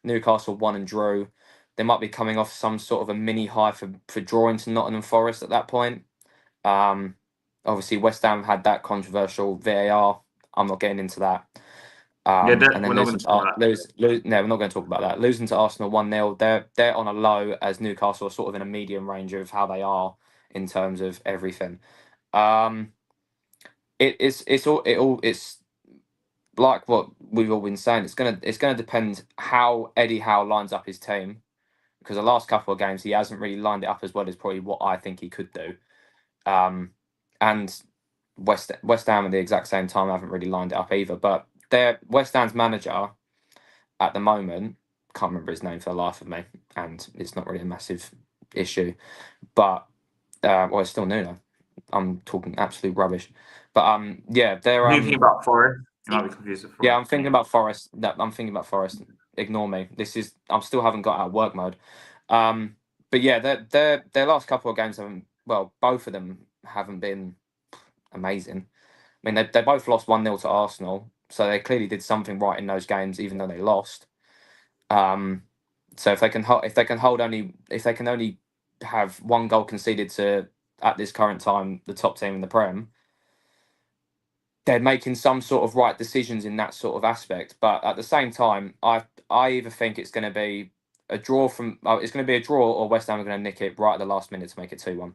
Newcastle won and drew. They might be coming off some sort of a mini high for drawing to Nottingham Forest at that point. Obviously, West Ham had that controversial VAR. I'm not getting into that. We're not going to talk about that. Losing to Arsenal 1-0. They're on a low as Newcastle are sort of in a medium range of how they are in terms of everything. It's like what we've all been saying. It's gonna depend how Eddie Howe lines up his team, because the last couple of games he hasn't really lined it up as well as probably what I think he could do. And West Ham at the exact same time haven't really lined it up either. But West Ham's manager at the moment, can't remember his name for the life of me, and it's not really a massive issue. But Well, it's still Nuno. I'm talking absolute rubbish. But yeah, they're Thinking about Forest. You might be confused with Forest. yeah, I'm thinking about Forest. I'm thinking about Forest. Ignore me. I'm still haven't got out of work mode. But yeah, their last couple of games haven't. Well, both of them haven't been amazing. I mean, they both lost 1-0 to Arsenal, so they clearly did something right in those games, even though they lost. So if they can only have one goal conceded to, at this current time, the top team in the Prem, they're making some sort of right decisions in that sort of aspect. But at the same time, I either think it's going to be a draw or West Ham are going to nick it right at the last minute to make it 2-1.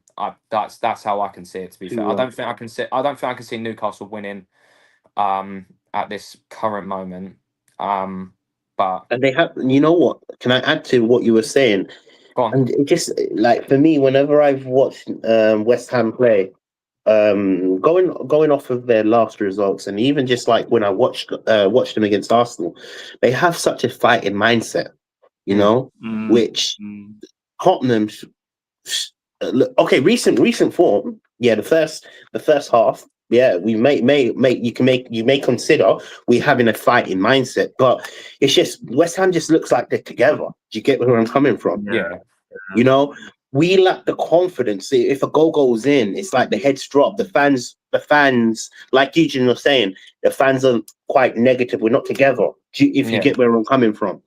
That's how I can see it. To be fair, I don't think I can see Newcastle winning at this current moment. But And they have, you know what? Can I add to what you were saying? go on. And it just like for me, whenever I've watched West Ham play, going off of their last results, and even just like when I watched them against Arsenal, they have such a fighting mindset, you know, which Tottenham. Okay, recent form. Yeah, the first half. Yeah, we you may consider we having a fighting mindset, but it's just West Ham just looks like they're together. Do you get where I'm coming from? Yeah. You know, we lack the confidence. If a goal goes in, it's like the heads drop. The fans, like Eugene was saying, the fans are quite negative. We're not together. If you get where I'm coming from,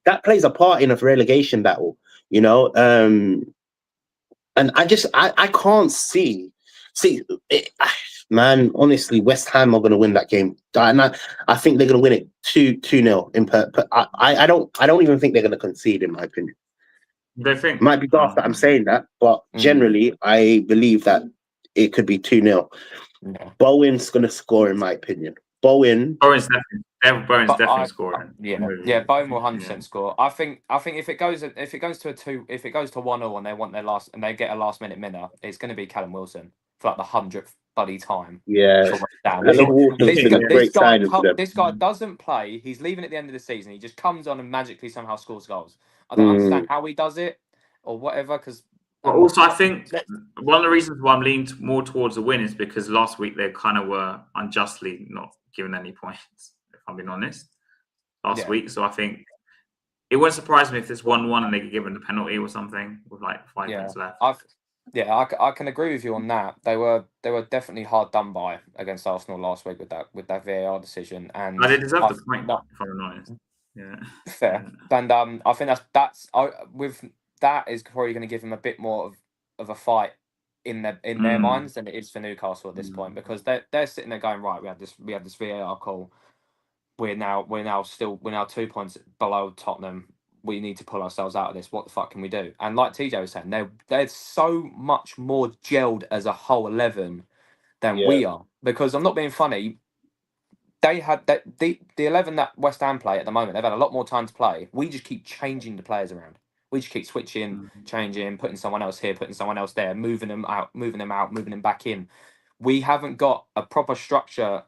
that plays a part in a relegation battle. You know, and I can't see it, man. Honestly, West Ham are going to win that game, and I think they're going to win it 2-0. I don't even think they're going to concede, in my opinion. They think Might be daft that I'm saying that, but generally I believe that it could be 2-0. Yeah. Bowen's going to score, in my opinion. Bowen's definitely scoring. Yeah. Bowen will 100% score. I think if it goes to 1-0 and they want their last and they get a last minute winner, it's going to be Callum Wilson for like the 100th bloody time. Yeah, This guy doesn't play. He's leaving at the end of the season. He just comes on and magically somehow scores goals. I don't understand how he does it or whatever. Because also, I think one of the reasons why I'm leaning more towards a win is because last week they kind of were unjustly not given any points, if I'm being honest, last week. So I think it wouldn't surprise me if it's 1-1 and they get given a penalty or something with like 5 minutes left. I can agree with you on that. They were definitely hard done by against Arsenal last week with that VAR decision, and they deserve the point. If I'm honest, yeah, fair. And I think that's with that is probably going to give them a bit more of a fight in their minds than it is for Newcastle at this point, because they're sitting there going, right, we had this VAR call. We're now 2 points below Tottenham. We need to pull ourselves out of this. What the fuck can we do? And like TJ was saying, they're so much more gelled as a whole 11 than we are. Because I'm not being funny. They had the 11 that West Ham play at the moment. They've had a lot more time to play. We just keep changing the players around. We just keep switching, changing, putting someone else here, putting someone else there, moving them out, moving them back in. We haven't got a proper structure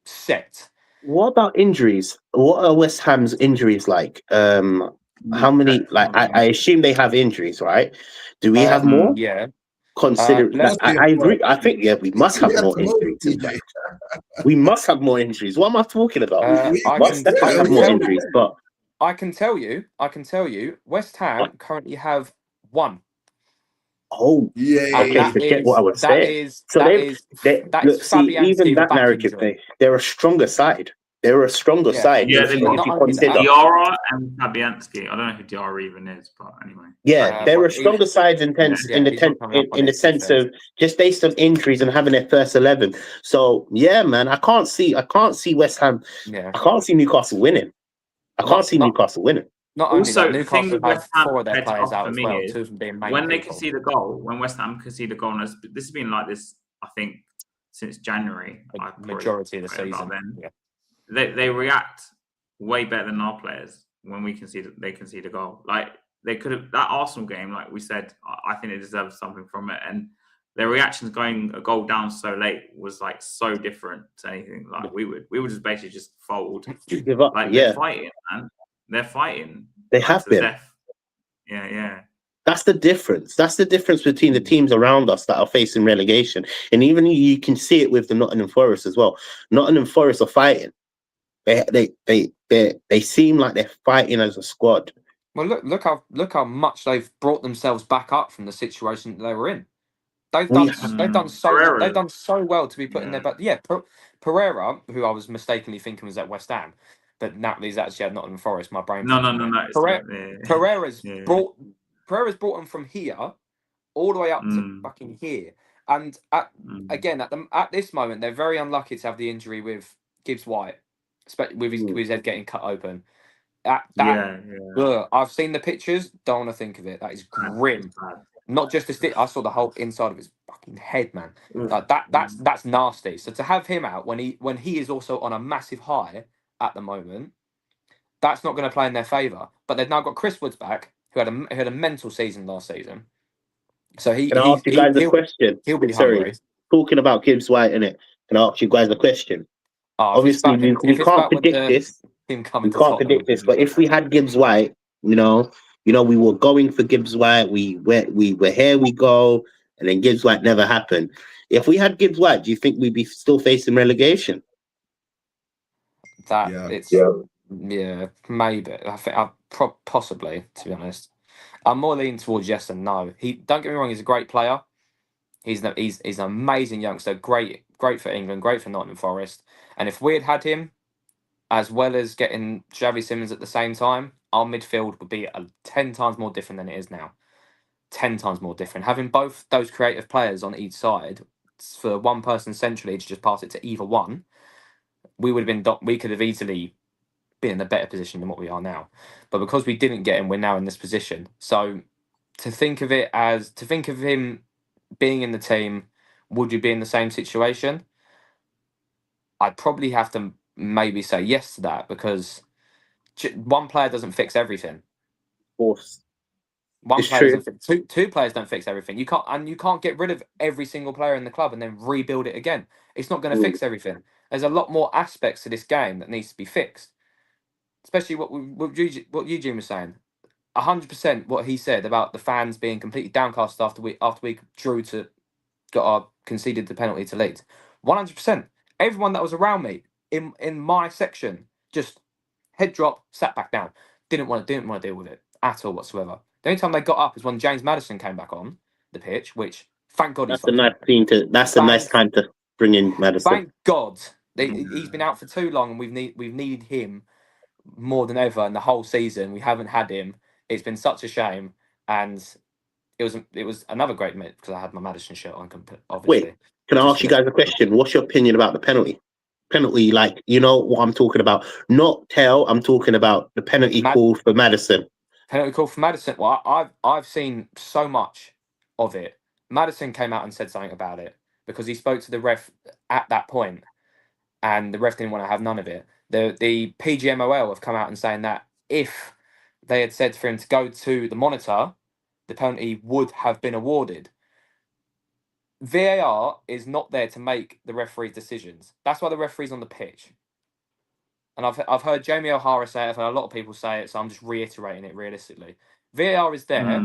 set. What about injuries? What are West Ham's injuries like? How many? Like, I assume they have injuries, right? Do we have more? Yeah. Consider that. I agree. I think we must have more injuries. We must have more injuries. What am I talking about? I must have more injuries, but I can tell you, West Ham currently have 1. Oh, yeah. Okay, forget what I was saying. See, even that narrative, they're a stronger side. They're a stronger side. Yeah, if you consider Diarra and Fabianski. I don't know who Diarra even is, but anyway. Yeah, they're a stronger side in the sense of just based on injuries and having their first 11. So yeah, man, I can't see West Ham. Yeah. I can't see Newcastle winning. Newcastle winning. Not only also, that, Newcastle have 4 of their players out as well. Is, 2 of them being main when they people. concede a goal, when West Ham concede a goal, and this has been like this, I think, since January. Majority of the season. They react way better than our players when they concede a goal. Like they could have that Arsenal game, like we said, I think they deserve something from it. And their reactions going a goal down so late was like so different to anything like we would just basically just fold. Give up. Like they're fighting, man. They're fighting. They have been. Death. Yeah. That's the difference. That's the difference between the teams around us that are facing relegation. And even you can see it with the Nottingham Forest as well. Nottingham Forest are fighting. They seem like they're fighting as a squad. Well, look how much they've brought themselves back up from the situation that they were in. They've We done so Pereira. they've done so well to be put in there. But yeah, Pereira, who I was mistakenly thinking was at West Ham, but Natalie's actually at Nottingham Forest. My brain. No. It's Pereira's yeah. brought them from here all the way up to Mm. fucking here. And again, at this moment, they're very unlucky to have the injury with Gibbs White, with his head getting cut open. Yeah. I've seen the pictures. Don't want to think of it. That is grim. Not just the stick. I saw the whole inside of his fucking head, man. Like that's nasty. So to have him out when he is also on a massive high at the moment, that's not going to play in their favour. But they've now got Chris Woods back, who had a mental season last season. So Can I ask you guys a question? He'll be Sorry, hungry. talking about Gibbs White, innit? Can I ask you guys a question? Obviously, we can't predict this. Him coming We to can't Tottenham. predict this, but if we had Gibbs White, you know, we were going for Gibbs White. We were here we go, and then Gibbs White never happened. If we had Gibbs White, do you think we'd be still facing relegation? Yeah, maybe. I think possibly, to be honest. I'm more leaning towards yes and no. Don't get me wrong, he's a great player. He's an amazing youngster, great for England, great for Nottingham Forest. And if we had him, as well as getting Xavi Simons at the same time, our midfield would be 10 times more different than it is now. 10 times more different. Having both those creative players on each side, for one person centrally to just pass it to either one, we could have easily been in a better position than what we are now. But because we didn't get him, we're now in this position. So to think of him being in the team, would you be in the same situation? I'd probably have to maybe say yes to that, because one player doesn't fix everything. Of course. One player doesn't fix, two players don't fix everything. You can't get rid of every single player in the club and then rebuild it again. It's not going to fix everything. There's a lot more aspects to this game that needs to be fixed. Especially what Eugene was saying. 100% what he said about the fans being completely downcast after we got our conceded the penalty to Leeds. 100%. Everyone that was around me in my section just head drop, sat back down. Didn't want to deal with it at all whatsoever. The only time they got up is when James Maddison came back on the pitch, which thank God That's a nice time to bring in Maddison. Thank God he's been out for too long, and we've needed him more than ever in the whole season. We haven't had him. It's been such a shame, and it was another great minute because I had my Maddison shirt on. Obviously. Wait, can I ask you guys a question? What's your opinion about the penalty? Penalty, like, you know what I'm talking about? Not Tell. I'm talking about the penalty call for Maddison. Penalty call for Maddison. Well, I've seen so much of it. Maddison came out and said something about it because he spoke to the ref at that point, and the ref didn't want to have none of it. The PGMOL have come out and saying that if they had said for him to go to the monitor, the penalty would have been awarded. VAR is not there to make the referee's decisions. That's why the referee's on the pitch. And I've heard Jamie O'Hara say it, I've heard a lot of people say it, so I'm just reiterating it realistically. VAR is there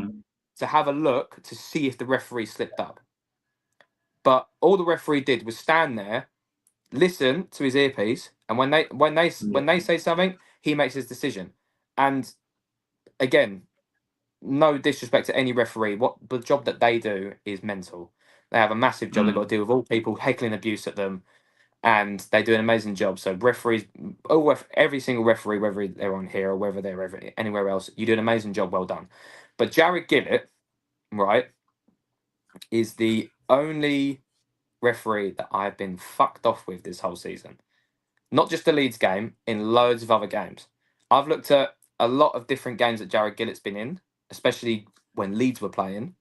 to have a look to see if the referee slipped up. But all the referee did was stand there, listen to his earpiece, and when they say something, he makes his decision. And again, no disrespect to any referee, what the job that they do is mental. They have a massive job. They've got to deal with all people heckling abuse at them, and they do an amazing job. So referees, every single referee, whether they're on here or whether they're anywhere else, you do an amazing job. Well done. But Jared Gillett, right, is the only referee that I've been fucked off with this whole season. Not just the Leeds game, in loads of other games. I've looked at a lot of different games that Jared Gillett's been in, especially when Leeds were playing.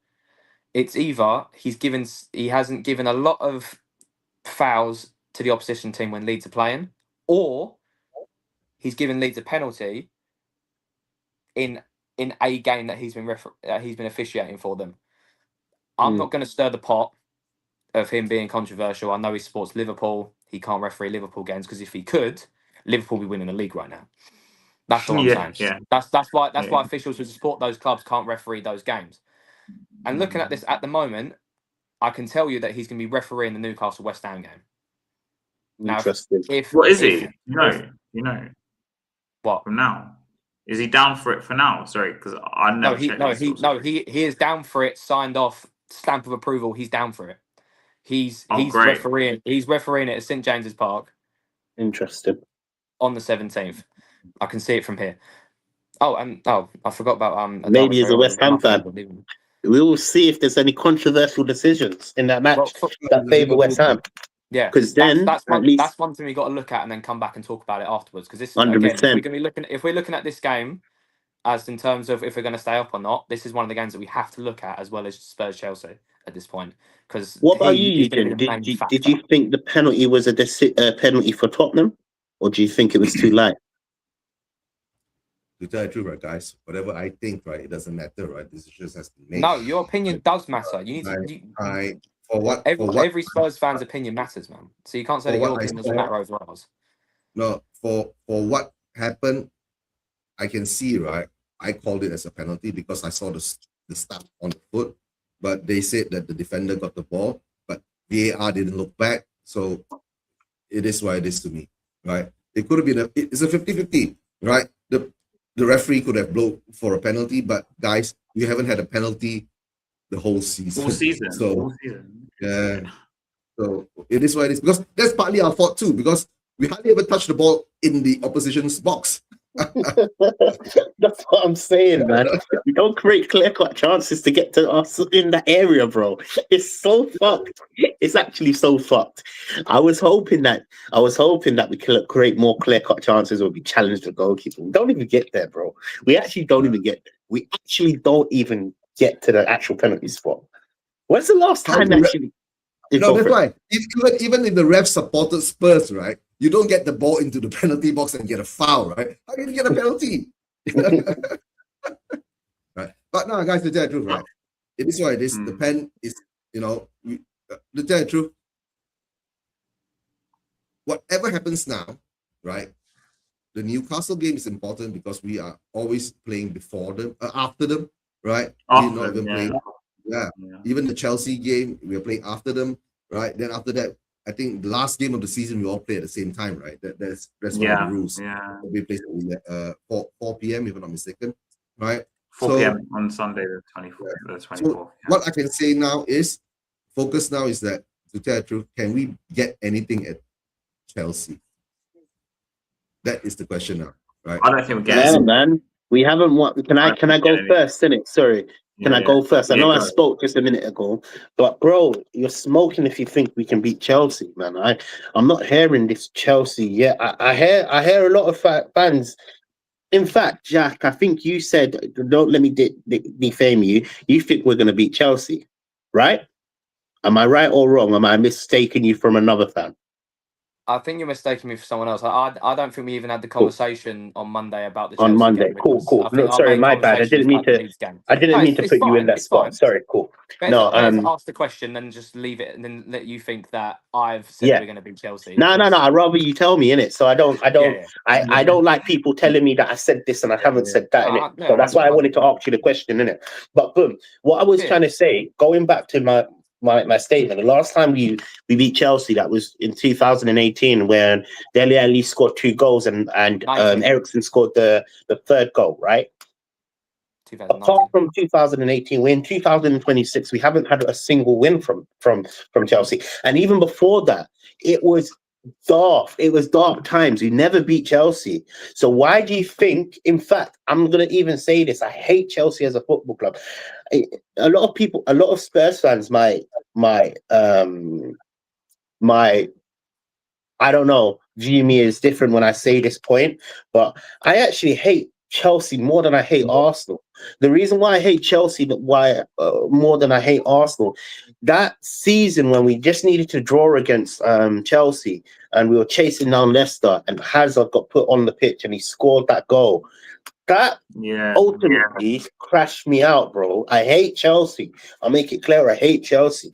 It's either he hasn't given a lot of fouls to the opposition team when Leeds are playing, or he's given Leeds a penalty in a game that he's been officiating for them. I'm not going to stir the pot of him being controversial. I know he supports Liverpool. He can't referee Liverpool games because if he could, Liverpool would be winning the league right now. That's what I'm saying. Yeah. That's why officials who support those clubs can't referee those games. And looking at this at the moment, I can tell you that he's going to be refereeing the Newcastle West Ham game. Now, Interesting. What is he? You know what? from now. Is he down for it for now? Sorry, because I never checked. He is down for it. Signed off, stamp of approval. He's down for it. He's great. refereeing. He's refereeing it at St James's Park. Interesting. On the 17th, I can see it from here. I forgot about Maybe he's a West Ham fan. We will see if there's any controversial decisions in that match that favour West Ham. Yeah, because then that's one thing we got to look at and then come back and talk about it afterwards. Because this, 100%. again, if we're looking at this game as in terms of if we're going to stay up or not, this is one of the games that we have to look at as well as Spurs Chelsea at this point. Because what about you, Eugene? Did you think the penalty was a penalty for Tottenham, or do you think it was too light? To tell the truth, right, guys, whatever I think, right, it doesn't matter, right? This just has to be made. No, your opinion does matter. You need to. Every Spurs fan's opinion matters, man. So you can't say that your opinion doesn't matter over ours. No, for what happened, I can see, right? I called it as a penalty because I saw the stuff on the foot, but they said that the defender got the ball, but VAR didn't look back. So it is what it is to me, right? It could have been it's a 50-50, right? The referee could have blown for a penalty, but guys, we haven't had a penalty the whole season. So yeah. So it is what it is, because that's partly our fault too, because we hardly ever touch the ball in the opposition's box. That's what I'm saying, man. We don't create clear-cut chances to get to us in that area, bro. It's so fucked. It's actually so fucked. I was hoping that we could create more clear-cut chances or we challenge the goalkeeper. We don't even get there, bro. We actually don't even get there. We actually don't even get to the actual penalty spot. When's the last time actually? No, that's why. Even if the ref supported Spurs, right? You don't get the ball into the penalty box and get a foul, right? How can you get a penalty? Right. But no, guys, to tell the truth, right? It is what it is. The pen is, to tell the truth, whatever happens now, right? The Newcastle game is important because we are always playing before them, after them, right? We're not even playing. Yeah. Even the Chelsea game, we are playing after them, right? Then after that, I think the last game of the season we all play at the same time, right? That's one of the rules. Yeah. We play at 4 p.m. if I'm not mistaken, right? 4 p.m. on Sunday the 24th. Yeah. The 24th. So what I can say now is, focus now is that, to tell the truth, can we get anything at Chelsea? That is the question now, right? I don't think we're getting. Yeah, man. We haven't won. Can I go first, innit? Sorry. Can I go first? I know I spoke just a minute ago, but bro, you're smoking if you think we can beat Chelsea, man. I'm not hearing this Chelsea yet. I hear a lot of fans. In fact, Jack, I think you said, don't let me defame you. You think we're going to beat Chelsea, right? Am I right or wrong? Am I mistaking you from another fan? I think you're mistaking me for someone else. I don't think we even had the conversation on Monday about the Chelsea on Monday. Game. Cool. No, sorry, my bad. I didn't mean to put you in that spot. Fine. Sorry, cool. Better ask the question than just leave it and then let you think that I've said we're going to beat Chelsea. No. I'd rather you tell me, innit? So I don't like people telling me that I said this and I haven't said that, innit? So that's why I wanted to ask you the question, innit? But boom, what I was trying to say, going back to my statement, the last time we beat Chelsea, that was in 2018 when Dele Alli scored 2 goals and Eriksen scored the third goal, right? Apart from 2018, we're in 2026. We haven't had a single win from Chelsea, and even before that, it was dark. It was dark times. We never beat Chelsea. So why do you think? In fact, I'm gonna even say this: I hate Chelsea as a football club. A lot of people, a lot of Spurs fans, my I don't know, view me as different when I say this point, but I actually hate Chelsea more than I hate Arsenal. The reason why I hate Chelsea, more than I hate Arsenal, that season when we just needed to draw against Chelsea and we were chasing down Leicester and Hazard got put on the pitch and he scored that goal. That ultimately crashed me out, bro. I hate Chelsea. I'll make it clear. I hate Chelsea.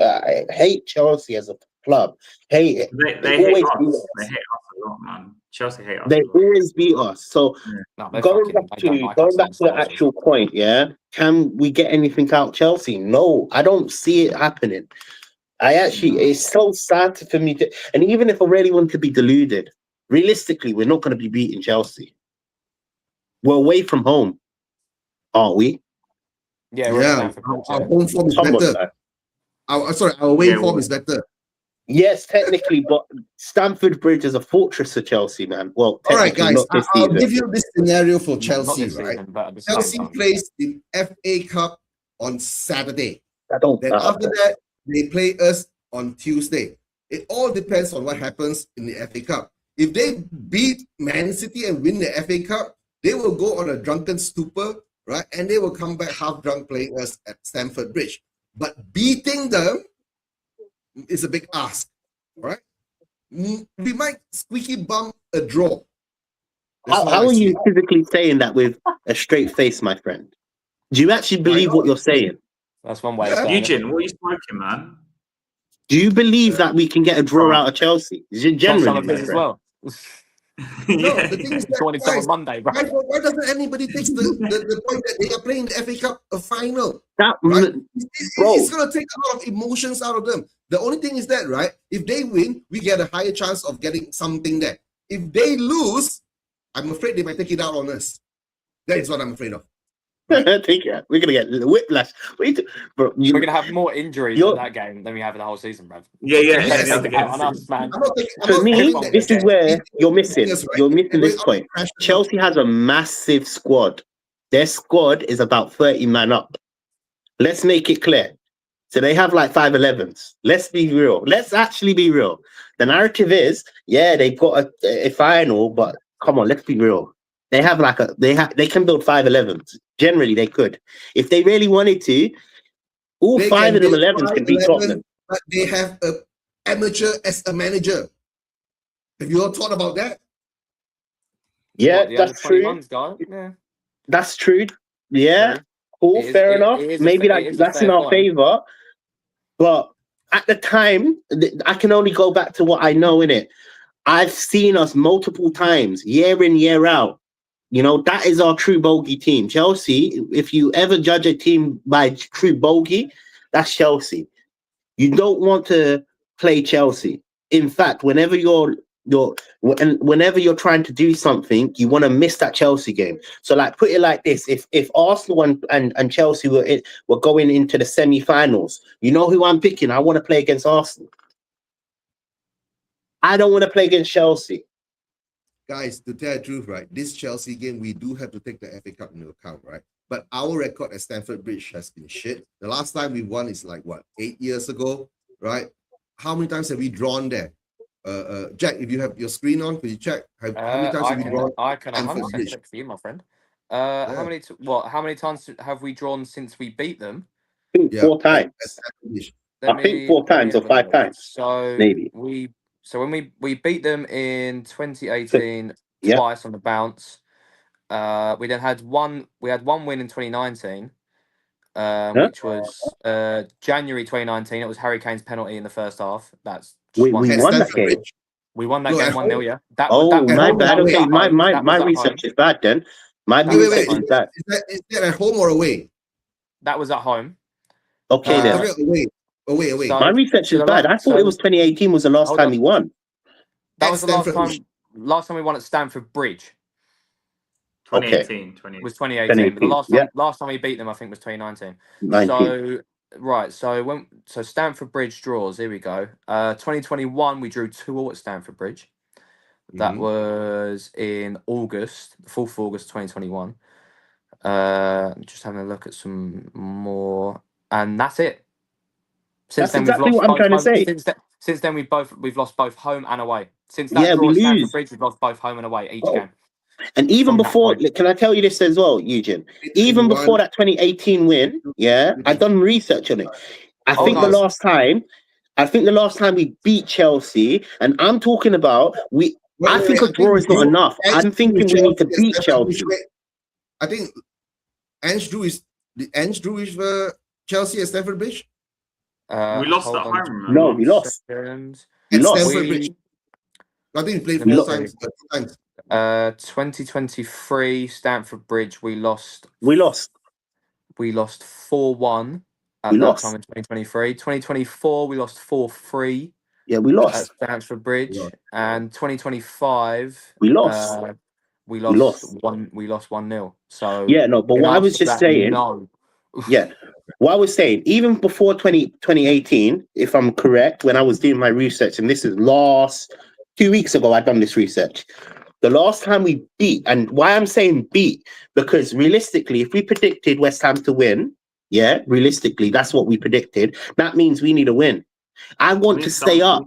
I hate Chelsea as a club. Hate it. They hate us. They hate us a lot, man. Chelsea hate us. They as well. always beat us. So No, they going fucking- back they don't to like us in the Spurs. actual point, yeah, can we get anything out of Chelsea? No, I don't see it happening. It's so sad for me to, and even if I really want to be deluded, realistically, we're not going to be beating Chelsea. We're away from home, aren't we? Yeah, we're at Yeah, Stamford Bridge, our yeah. home form is Come on, better. man. Our away Yeah, form well- is better. Yes, technically, but Stamford Bridge is a fortress for Chelsea, man. Well, All right, technically, guys, not this I'll season. give you this scenario for Not Chelsea, this right? season, but at the same Chelsea time. plays the FA Cup on Saturday. I don't. Then after that, they play us on Tuesday. It all depends on what happens in the FA Cup. If they beat Man City and win the FA Cup, they will go on a drunken stupor, right? And they will come back half drunk playing us at Stamford Bridge. But beating them is a big ask, right? We might squeaky bum a draw. That's How I are see you it. physically saying that with a straight face, my friend? Do you actually believe what you're saying? That's one way Yeah. of saying it. Eugene, what are you smoking, man? Do you believe that we can get a draw Right. out of Chelsea? Got Generally, some of my his as friend. well. No, Yeah. the thing is that, Joining some guys, on Monday, bro. why doesn't anybody take the point that they are playing the FA Cup a final? That Right? Bro. It's going to take a lot of emotions out of them. The only thing is that, right, if they win, we get a higher chance of getting something there. If they lose, I'm afraid they might take it out on us. That is what I'm afraid of. Take it. We're gonna get whiplash. Bro, We're going to have more injuries in that game than we have in the whole season, bro. Yeah. Yes. Take the game on us, man. I'm not taking, I'm For not me, taking that- this is where you're missing. Yes, right. You're missing this We're point. pressure. Chelsea has a massive squad. Their squad is about 30 man up. Let's make it clear. So they have like 5'11s. Let's be real. Let's actually be real. The narrative is, yeah, they've got a final, but come on, let's be real. They have like they can build 5'11s. Generally, they could. If they really wanted to, all They five can of them build 11s can beat 5'11", Tottenham. but they have an amateur as a manager. Have you all thought about that? Yeah, What, the under that's true. 21s guy? Yeah. That's true. Yeah, True. cool, It is- fair it- enough. it is a Maybe fa- it is a that's in fair our point. favor. But at the time, I can only go back to what I know in it. I've seen us multiple times, year in, year out. You know, that is our true bogey team. Chelsea, if you ever judge a team by true bogey, that's Chelsea. You don't want to play Chelsea. In fact, whenever you're trying to do something, you want to miss that Chelsea game. So, like, put it like this: if Arsenal and Chelsea were going into the semi-finals, you know who I'm picking? I want to play against Arsenal. I don't want to play against Chelsea. Guys, to tell the truth, right, this Chelsea game, we do have to take the FA Cup into account, right? But our record at Stamford Bridge has been shit. The last time we won is like, what, 8 years ago, right? How many times have we drawn there? Jack, if you have your screen on, could you check? How many times have we drawn? I can Stamford 100% Bridge? check for you, my friend. How many times have we drawn since we beat them? I think Yeah, 4 times. at Stamford Bridge. I think 4 times or 5 times. So maybe. when we beat them in 2018 Yeah. twice on the bounce. We then had one win in 2019, which was January 2019. It was Harry Kane's penalty in the first half. That's We one At won that Stamford game. Bridge. We won that No, game at 1-0, home. yeah. That Oh, was my that bad. was Okay, at home. That my was at research home. is bad then. My That was research at is bad. Is that at home or away? That was at home. Okay then. Away. So- My research so is the bad. la- I thought so- it was 2018 was the last Hold time on. we won. That At was the last Stamford Bridge. time we won at Stamford Bridge 2018. was 2018. But the 2018, last time we beat them, I think, was 2019. 19. So Stamford Bridge draws. Here we go. 2021, we drew 2-2 at Stamford Bridge. That Mhm. was in August, the 4th of August, 2021. Just having a look at some more, and that's it. That's exactly what I'm trying to say. Since then, we've lost both home and away. Since Yeah, that draw we at Stamford lose. Bridge, we've lost both home and away each Oh. game. And even From that before, point. can I tell you this as well, Eugene? Even before that 2018 win, yeah, I've done research on it. I think the last time we beat Chelsea, and I'm talking about I think a draw is not enough. I'm thinking we need to beat Chelsea. I think Ange drew with Chelsea at Stamford Bridge. We lost Hold at on home, remember? No, we lost. second. We At lost. Stamford Bridge. I think we played We 4 lost. times, 2 times. 2023 Stamford Bridge, we lost. We lost. We lost 4-1 at We that lost. time in 2023. 2024, we lost 4-3 Yeah, we at lost. Stamford Bridge, We lost. and 2025, We lost. we We lost lost. 1-0. So Yeah, no, but in what I was answer to just that, saying, no. yeah, what I was saying, even before 2018, if I'm correct, when I was doing my research, and this is last 2 weeks ago, I'd done this research. The last time we beat, and why I'm saying beat, because realistically, if we predicted West Ham to win, yeah, realistically, that's what we predicted. That means we need a win. I want to stay up,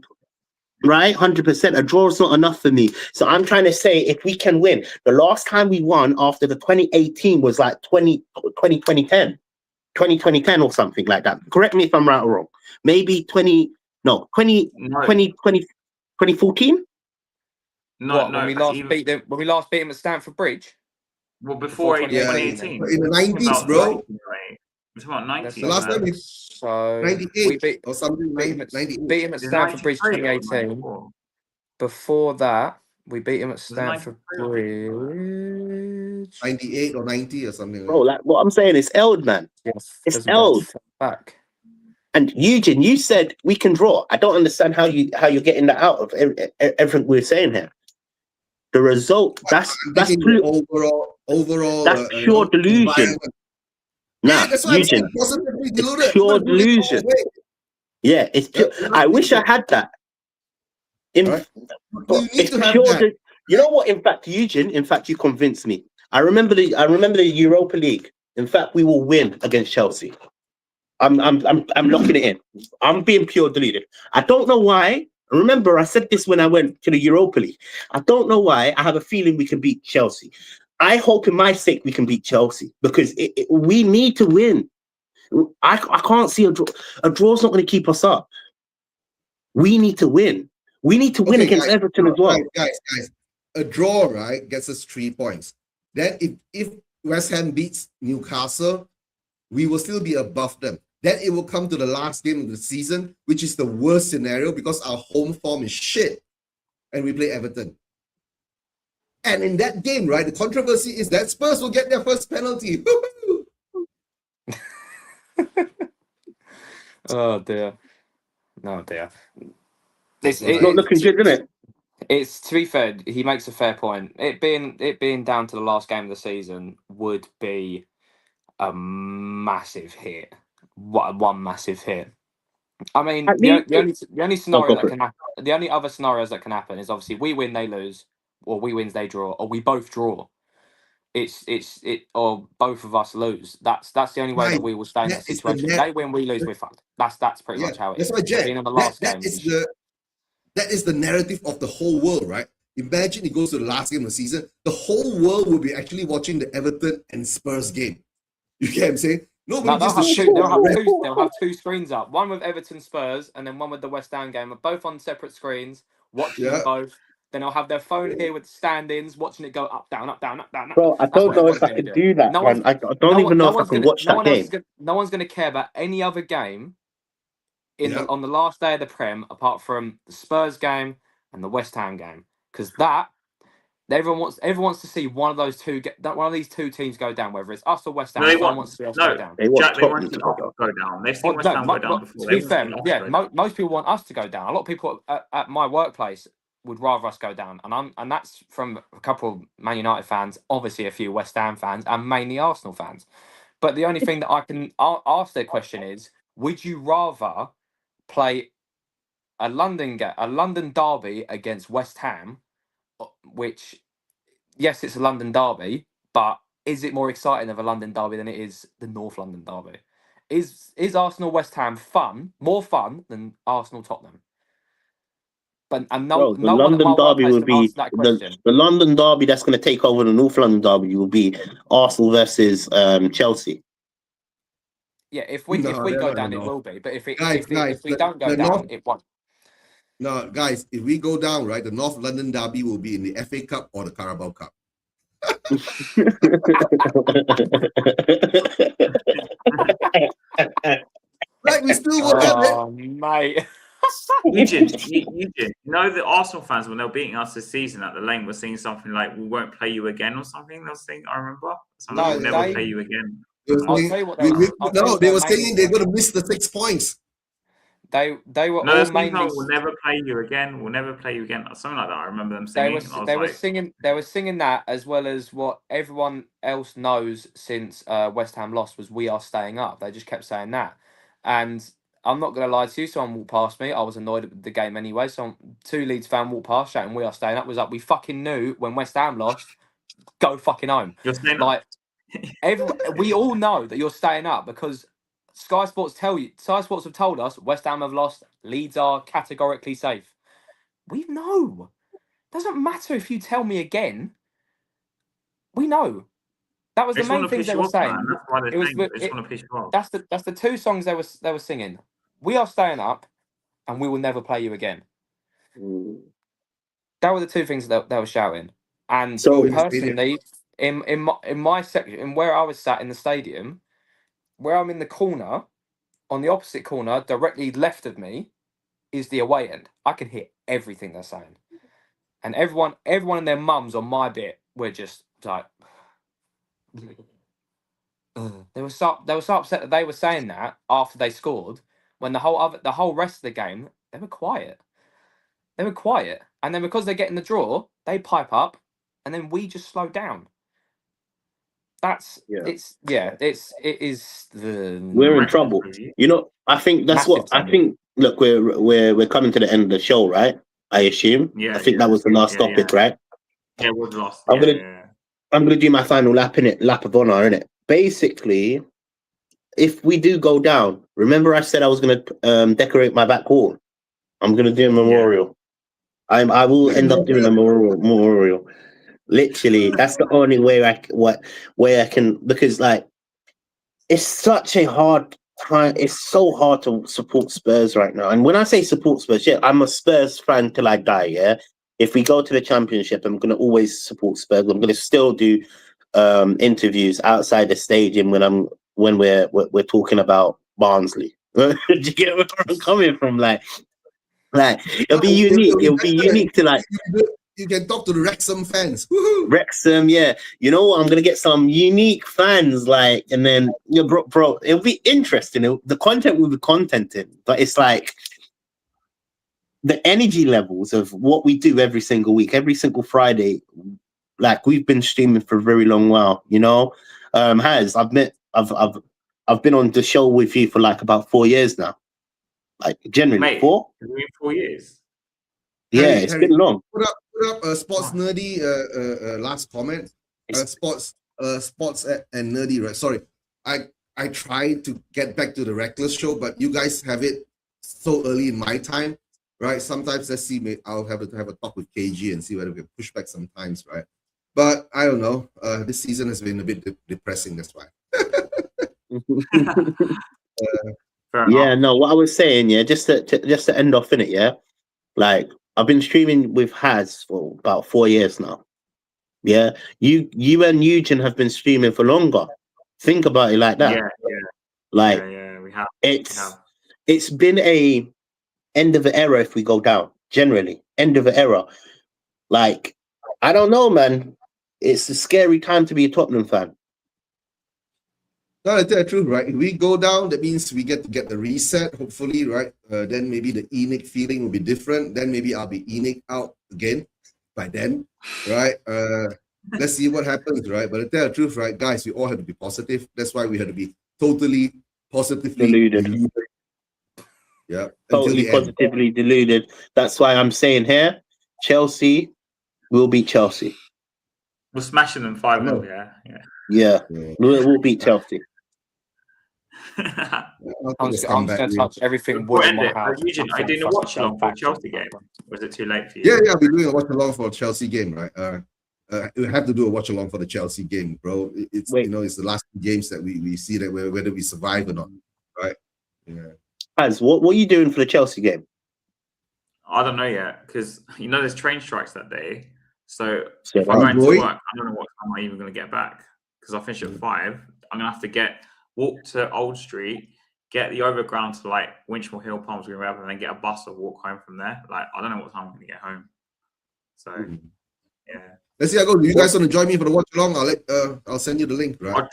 right? 100%. A draw is not enough for me. So I'm trying to say, if we can win, the last time we won after the 2018 was like 2010 or something like that. Correct me if I'm right or wrong. Maybe 2014? When we last beat them at Stamford Bridge? Well, Before before 2018. 2018. In the 90s, bro. It's about 90s. The last time we So 98 or something, beat him 98. at Stamford Bridge 2018. Before that, we beat him at Stamford Bridge. 98 or 90 or something. Bro, like what I'm saying is Eld, man. Yes, It's doesn't go Eld. back. And Eugene, you said we can draw. I don't understand how you're getting that out of everything we're saying here. The result, that's overall that's pure delusion. Nah, that's why Eugene, I'm positively deluded. it's pure delusion. Yeah, it's pure. I wish I had that. Right. You need to have that. You know what? In fact, Eugene, you convinced me. I remember the Europa League. In fact, we will win against Chelsea. I'm locking it in. I'm being pure deluded. I don't know why. Remember, I said this when I went to the Europa League. I don't know why. I have a feeling we can beat Chelsea. I hope, in my sake, we can beat Chelsea because we need to win. I can't see a draw. A draw's not going to keep us up. We need to win. We need to win against Everton as well. Guys, a draw, right, gets us 3 points. Then if West Ham beats Newcastle, we will still be above them. Then it will come to the last game of the season, which is the worst scenario because our home form is shit. And we play Everton. And in that game, right, the controversy is that Spurs will get their first penalty. Oh dear. No dear. It's not looking good, isn't it? It's, to be fair, he makes a fair point. It being down to the last game of the season would be a massive hit. One massive hit. I mean, the only scenario that can happen, the only other scenarios that can happen is obviously we win, they lose, or we win, they draw, or we both draw. Or both of us lose. That's the only way that we will stay in that situation. They win, we lose, we're fucked. That's pretty much how it is. That's why, Jack, being in the last game, that is the narrative of the whole world, right? Imagine it goes to the last game of the season. The whole world will be actually watching the Everton and Spurs game. You get what I'm saying? They'll have two screens up. One with Everton Spurs and then one with the West Ham game. Both on separate screens, watching them both. Then they'll have their phone here with stand-ins, watching it go up, down, up, down, up, down. Bro, I don't know if I can do that, man. I don't even know if I can watch that game. No one's going to care about any other game on the last day of the Prem, apart from the Spurs game and the West Ham game, because everyone wants to see one of these two teams go down, whether it's us or West Ham. Everyone wants to see us go down. They want to go down. They've seen West Ham go down before. To be fair, most people want us to go down. A lot of people at my workplace would rather us go down, and that's from a couple of Man United fans, obviously a few West Ham fans, and mainly Arsenal fans. But the only thing that I can ask their question is: would you rather play a London derby against West Ham, which, yes, it's a London derby, but is it more exciting of a London derby than it is the North London derby? Is Arsenal West Ham more fun than Arsenal Tottenham? But the London derby will be the London derby that's going to take over the North London derby will be Arsenal versus Chelsea. Yeah, if we go down, it will be. But if we don't go down, it won't. No, guys, if we go down, right, the North London derby will be in the FA Cup or the Carabao Cup. Like we still work out, mate. Eugene, you know the Arsenal fans when they were beating us this season at the Lane were saying something like "We won't play you again" or something. They were saying, I remember, something No, like, "We'll never they- play you again." They were I'll saying- tell you what they were. I'll tell you no, what they they were were saying mainly they're saying. going to miss the 6 points. They were No, all they're saying, mainly. "We'll never play you again. We'll never play you again." Something like that. I remember them singing. I was They were like, singing. They were singing that as well as what everyone else knows since West Ham lost was "We are staying up." They just kept saying that, and I'm not gonna lie to you. Someone walked past me. I was annoyed at the game anyway. So 2 Leeds fan walked past shouting "We are staying up." Was like, we fucking knew when West Ham lost, go fucking home. "You're saying Like we all know that you're staying up because Sky Sports have told us West Ham have lost. Leeds are categorically safe. We know. Doesn't matter if you tell me again. We know. That was They the just want main to things piss they you were off, man. saying. That's why they're It was saying. They just want to piss you off." that's the 2 songs they were singing. We are staying up, and we will never play you again. That were the 2 things that they were shouting. And So personally, in my section, in where I was sat in the stadium, where I'm in the corner, on the opposite corner, directly left of me, is the away end. I can hear everything they're saying, and everyone and their mums on my bit were just like, they were so upset that they were saying that after they scored, when the whole rest of the game they were quiet. They were quiet, and then because they're getting the draw, they pipe up, and then we just slow down. Yeah. It is the we're in trouble. You know, I think that's Massive what I trouble. think. Look, we're coming to the end of the show, right? I assume. Yeah, I think that was the last yeah, topic, right? Yeah, it was lost. I'm gonna Yeah. I'm gonna do my final lap in it, lap of honor in it. Basically, if we do go down, remember I said I was gonna decorate my back wall. I'm gonna do a memorial. I will end up doing a memorial. Literally, that's the only way I can, because like it's such a hard time. It's so hard to support Spurs right now. And when I say support Spurs, yeah, I'm a Spurs fan till I die. Yeah, if we go to the Championship, I'm gonna always support Spurs. I'm gonna still do interviews outside the stadium when we're talking about Barnsley. Do you get where I'm coming from? Like it'll be unique. It'll be unique to like. You can talk to the Wrexham fans. Woohoo! Wrexham, yeah. You know what? I'm gonna get some unique fans, like, and then bro, it'll be interesting. The content will be contented, but it's like the energy levels of what we do every single week, every single Friday. Like we've been streaming for a very long while, you know. I've been on the show with you for like about 4 years now. Like generally, Mate, 4. it's been 4 years. Yeah, it's been long. Put up a sports nerdy last comment. Sports and nerdy, right? Sorry, I tried to get back to the Reckless show, but you guys have it so early in my time, right? Sometimes let's see, mate. I'll have a talk with KG and see whether we can push back sometimes, right? But I don't know. This season has been a bit depressing. That's why. Yeah, no. What I was saying, yeah, just to end off in it, yeah. Like I've been streaming with Haz for about 4 years now. Yeah, you and Eugene have been streaming for longer. Think about it like that. Yeah. Like we have. It's been a end of an era if we go down. Generally, end of an era. Like I don't know, man. It's a scary time to be a Tottenham fan. No, I tell you the truth, right? If we go down, that means we get to get the reset, hopefully, right? Then maybe the Enoch feeling will be different. Then maybe I'll be Enoch out again by then, right? Let's see what happens, right? But to tell the truth, right, guys, we all have to be positive. That's why we have to be totally positively deluded. Yeah, totally positively deluded. That's why I'm saying here, Chelsea will beat Chelsea. We're smashing them 5-0. Yeah. We'll beat Chelsea. I'm just going to touch everything wood in my house. Eugene, are you doing a watch along for a Chelsea game? Or is it too late for you? Yeah, we're doing a watch along for a Chelsea game, right? We have to do a watch along for the Chelsea game, bro. It's it's the last games that we see that whether we survive or not, right? Yeah. As what are you doing for the Chelsea game? I don't know yet because there's train strikes that day. So if I'm going to work, I don't know what time I'm even going to get back because I finish at 5. I'm going to have to walk to Old Street, get the overground to like Winchmore Hill, Palms Green Web, and then get a bus or walk home from there. Like, I don't know what time I'm going to get home. So, yeah. Let's see how it goes. You guys want to join me for the watch along? I'll send you the link, right? I'll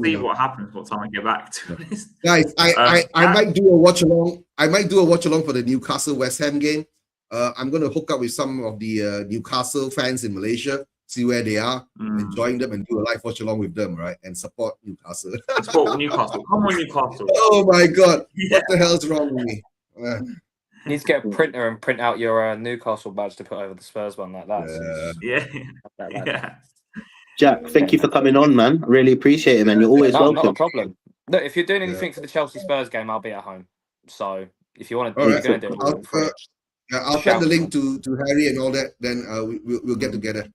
see what happens. What time I get back to this. Guys, I might do a watch along. I might do a watch along for the Newcastle West Ham game. I'm going to hook up with some of the Newcastle fans in Malaysia, see where they are, and join them and do a live watch along with them, right? And support Newcastle. Support Newcastle. Come on, Newcastle. Oh my God. What the hell's wrong with me? You need to get a printer and print out your Newcastle badge to put over the Spurs one like that. Yeah. Jack, thank you for coming on, man. I really appreciate it, man. You're always welcome. Not a problem. Look, if you're doing anything for the Chelsea Spurs game, I'll be at home. So if you want to, you're going to do it. I'll send the link to Harry and all that. Then we'll get together.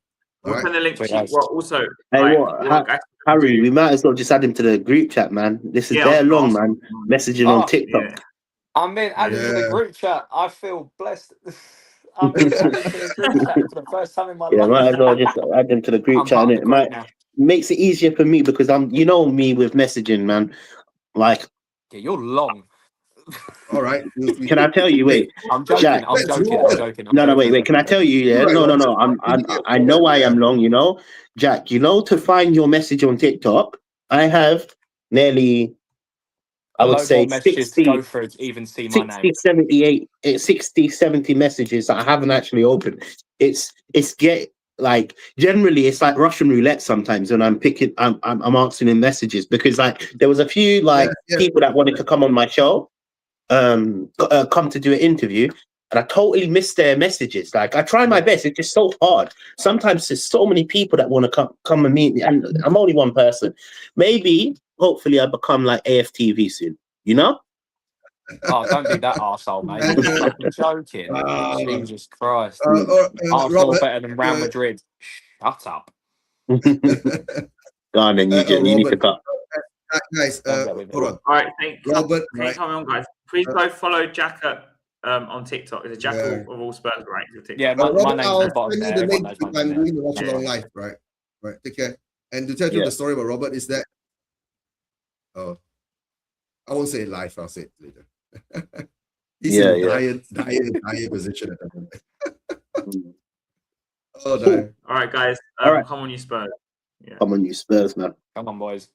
We'll send the link to you. Well, also, Harry, we might as well just add him to the group chat, man. This is their long, man. Messaging on TikTok. Yeah. I'm in added to the group chat. I feel blessed. I'm in added to the group chat for the first time in my life. Yeah, might as well just add them to the group chat. And it makes it easier for me because you know me with messaging, man. Like, yeah, you're long. All right. Can I tell you? Wait, I'm joking. Jack, I'm joking. No, wait. Can I tell you? Yeah, no. I know I am long. You know, Jack. You know, to find your message on TikTok, I have nearly, I would say 60, go through to even see my 60, 70 messages that I haven't actually opened. It's generally it's like Russian roulette sometimes when I'm answering in messages because like there was a few people that wanted to come on my show, come to do an interview, and I totally missed their messages. Like I try my best, it's just so hard. Sometimes there's so many people that want to come and meet me, and I'm only one person. Maybe, hopefully, I become like AFTV soon. You know? Oh, don't be that arsehole, mate. You're fucking joking. Jesus Christ. Arsenal better than Real Madrid. Shut up. Go on, then you need to cut. Guys, hold on. All right, thanks. Robert, coming on, guys. Please go follow Jack on TikTok. Is it Jack of all Spurs, right? Yeah, my name's I'll at the bottom send there. you the link. I'm doing the watch along live, right? Right. Take care. And to tell you the story about Robert is that, I won't say it live. I'll say it later. He's in dire position at the moment. All right, guys. All right. Come on, you Spurs. Come on, you Spurs, man. Come on, boys.